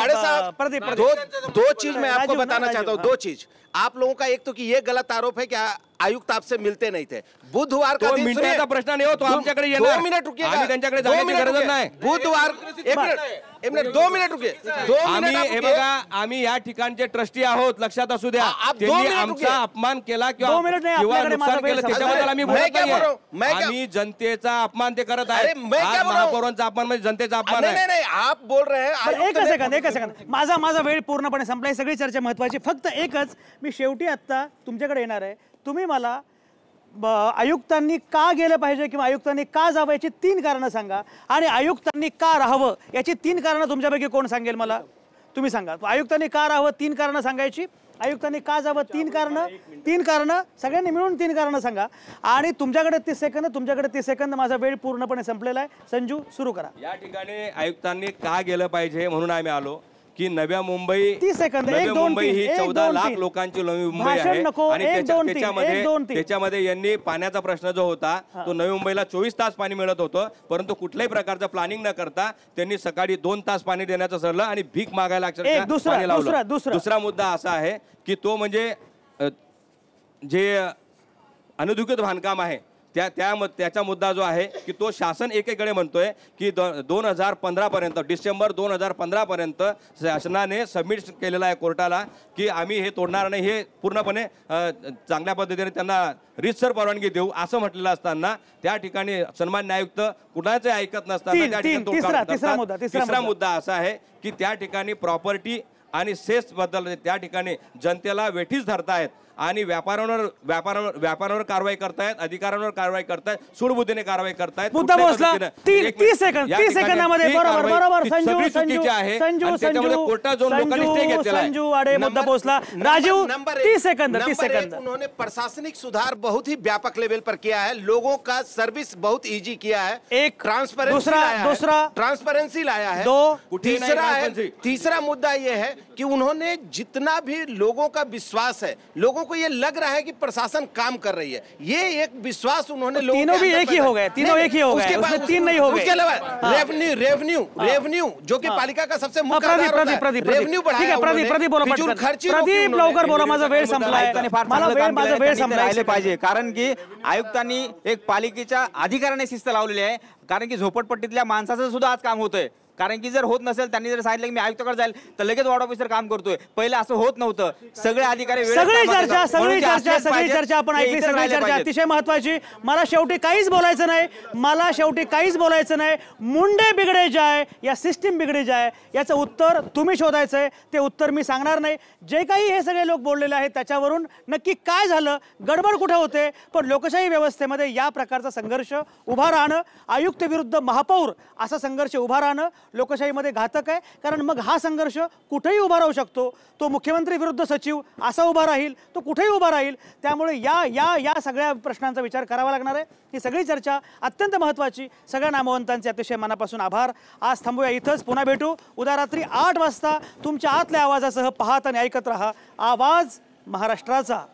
दो चीज मैं आपको बताना चाहता हूँ. 2 चीज आप लोगों का, एक तो कि ये गलत आरोप है कि आयुक्त आपसे मिलते नहीं थे. बुधवार का दिन मिनिटाचा प्रश्न नाही हो, तो आमच्याकडे येणार. 2 मिनिट रुकिए. आम्ही त्यांच्याकडे जाण्याची गरज नाही. बुधवार 1 मिनिट 2 मिनिट रुकिए. 2 मिनिट. हे बघा, आम्ही या ठिकाणचे ट्रस्टी आहोत, लक्षात असू द्या. त्यांनी आमचा अपमान केला किंवा नुकसान केलं त्याच्याबद्दल आम्ही बोलत नाही. आम्ही जनतेचा अपमान ते करत आहेत. महापौरांचा अपमान म्हणजे जनतेचा अपमान आहे. नाही, आप बोल रहे हैं. एक सेकंद. माझा वेळ पूर्णपणे संपलाय. सगळी चर्चा महत्वाची. फक्त एकच, मी शेवटी आता तुमच्याकडे येणार आहे. तुम्ही मला आयुक्तांनी का गेलं पाहिजे किंवा आयुक्तांनी का जावं याची 3 कारणं सांगा आणि आयुक्तांनी का राहावं याची 3 कारणं तुमच्यापैकी कोण सांगेल मला? तुम्ही सांगा. आयुक्तांनी का राहावं 3 कारणं सांगायची, आयुक्तांनी का जावं 3 कारणं सगळ्यांनी मिळून 3 कारणं सांगा. आणि तुमच्याकडे 30 सेकंद. माझा वेळ पूर्णपणे संपलेला आहे. संजू, सुरू करा. या ठिकाणी आयुक्तांनी का गेलं पाहिजे म्हणून आम्ही आलो की नव्या मुंबई 30 सेकंद, नवी 1, 2, मुंबई 3, ही 1, 14 2, लाख 3. लोकांची नवी मुंबई भाषण आहे नको, आणि 1, 2, 3, 1, 2, 3. त्याच्यामध्ये यांनी पाण्याचा प्रश्न जो होता तो नवी मुंबईला 24 तास पाणी मिळत होतं, परंतु कुठल्याही प्रकारचं प्लॅनिंग न करता त्यांनी सकाळी 2 तास पाणी देण्याचं ठरलं आणि भीक मागायला अक्षरशः पाणी लावलं. दुसरा मुद्दा असा आहे की तो म्हणजे जे अनधिकृत बांधकाम आहे त्याचा मुद्दा जो आहे की तो शासन एकीकडे म्हणतोय की 2015 पर्यंत डिसेंबर 2015 पर्यंत शासनाने सबमिट केलेला आहे कोर्टाला की आम्ही हे तोडणार नाही, हे पूर्णपणे चांगल्या पद्धतीने त्यांना रीतसर परवानगी देऊ असं म्हटलेलं असताना त्या ठिकाणी सन्मान्य आयुक्त कुणाचे ऐकत नसताना त्या ठिकाणी तिसरा मुद्दा असा आहे की त्या ठिकाणी प्रॉपर्टी आणि सेस बद्दल त्या ठिकाणी जनतेला वेठीस धरतायत आणि व्यापारावर कारवाई करतायत, अधिकाऱ्यांवर कारवाई करतायत, सूडबुद्धीने कारवाई करतायत. मुद्दा पोहोचला 30 सेकंदामध्ये. बरोबर संजू आडे मुद्दा पोहोचला. राजीव 30 सेकंद. उन्होंने प्रशासनिक सुधार बहुत ही व्यापक लेवल पर किया है, लोगों का सर्विस बहुत इजी किया है, एक ट्रांसपेरेंसी लाया है. तीसरा मुद्दा यह है कि उन्होंने जितना भी लोगों का विश्वास है, लोगों को ये लग रहा है कि प्रशासन काम कर रही है, ये एक विश्वास उन्होंने तीनों भी एक ही हो गए, तीनों एक ही हो गए, उसमें तीन नहीं हो गए. उसके अलावा रेवेन्यू जो कि पालिका का सबसे मुख्य रेवेन्यू बढ़ाया. प्रदीप लवकर बोला, माझा वेळ संपलाय. माझा वेळ संपलाय पाहिजे कारण की आयुक्तांनी एक पालिकेच्या अधिकाऱ्याने शिस्त लावलेली आहे, कारण की झोपडपट्टीतल्या माणसाचं सुद्धा आज काम होतंय. कारण की जर होत नसेल, त्यांनी जर सांगितलं की मी आयुक्ताकडे जाईल तर लगेच वॉर्ड ऑफिसर काम करतोय. पहिले असं होत नव्हतं. सगळे अधिकारी सगळी चर्चा आपण ऐकली. सगळी चर्चा अतिशय महत्वाची. मला शेवटी काहीच बोलायचं नाही. मुंडे बिगडे जाय या सिस्टीम बिगडे जाय याचं उत्तर तुम्ही शोधायचंय. ते उत्तर मी सांगणार नाही. जे काही हे सगळे लोक बोललेले आहेत त्याच्यावरून नक्की काय झालं, गडबड कुठे होते, पण लोकशाही व्यवस्थेमध्ये या प्रकारचा संघर्ष उभा राहणं, आयुक्त विरुद्ध महापौर असा संघर्ष उभा राहणं लोकशाहीमध्ये घातक आहे. कारण मग हा संघर्ष कुठेही उभा राहू शकतो. तो मुख्यमंत्री विरुद्ध सचिव असा उभा राहील, तो कुठेही उभा राहील. त्यामुळे या सगळ्या प्रश्नांचा विचार करावा लागणार आहे. ही सगळी चर्चा अत्यंत महत्त्वाची. सगळ्या नामवंतांचे अतिशय मनापासून आभार. आज थांबूया इथंच. पुन्हा भेटू उद्या रात्री 8 वाजता तुमच्या आतल्या आवाजासह. पाहत आणि ऐकत रहा आवाज महाराष्ट्राचा.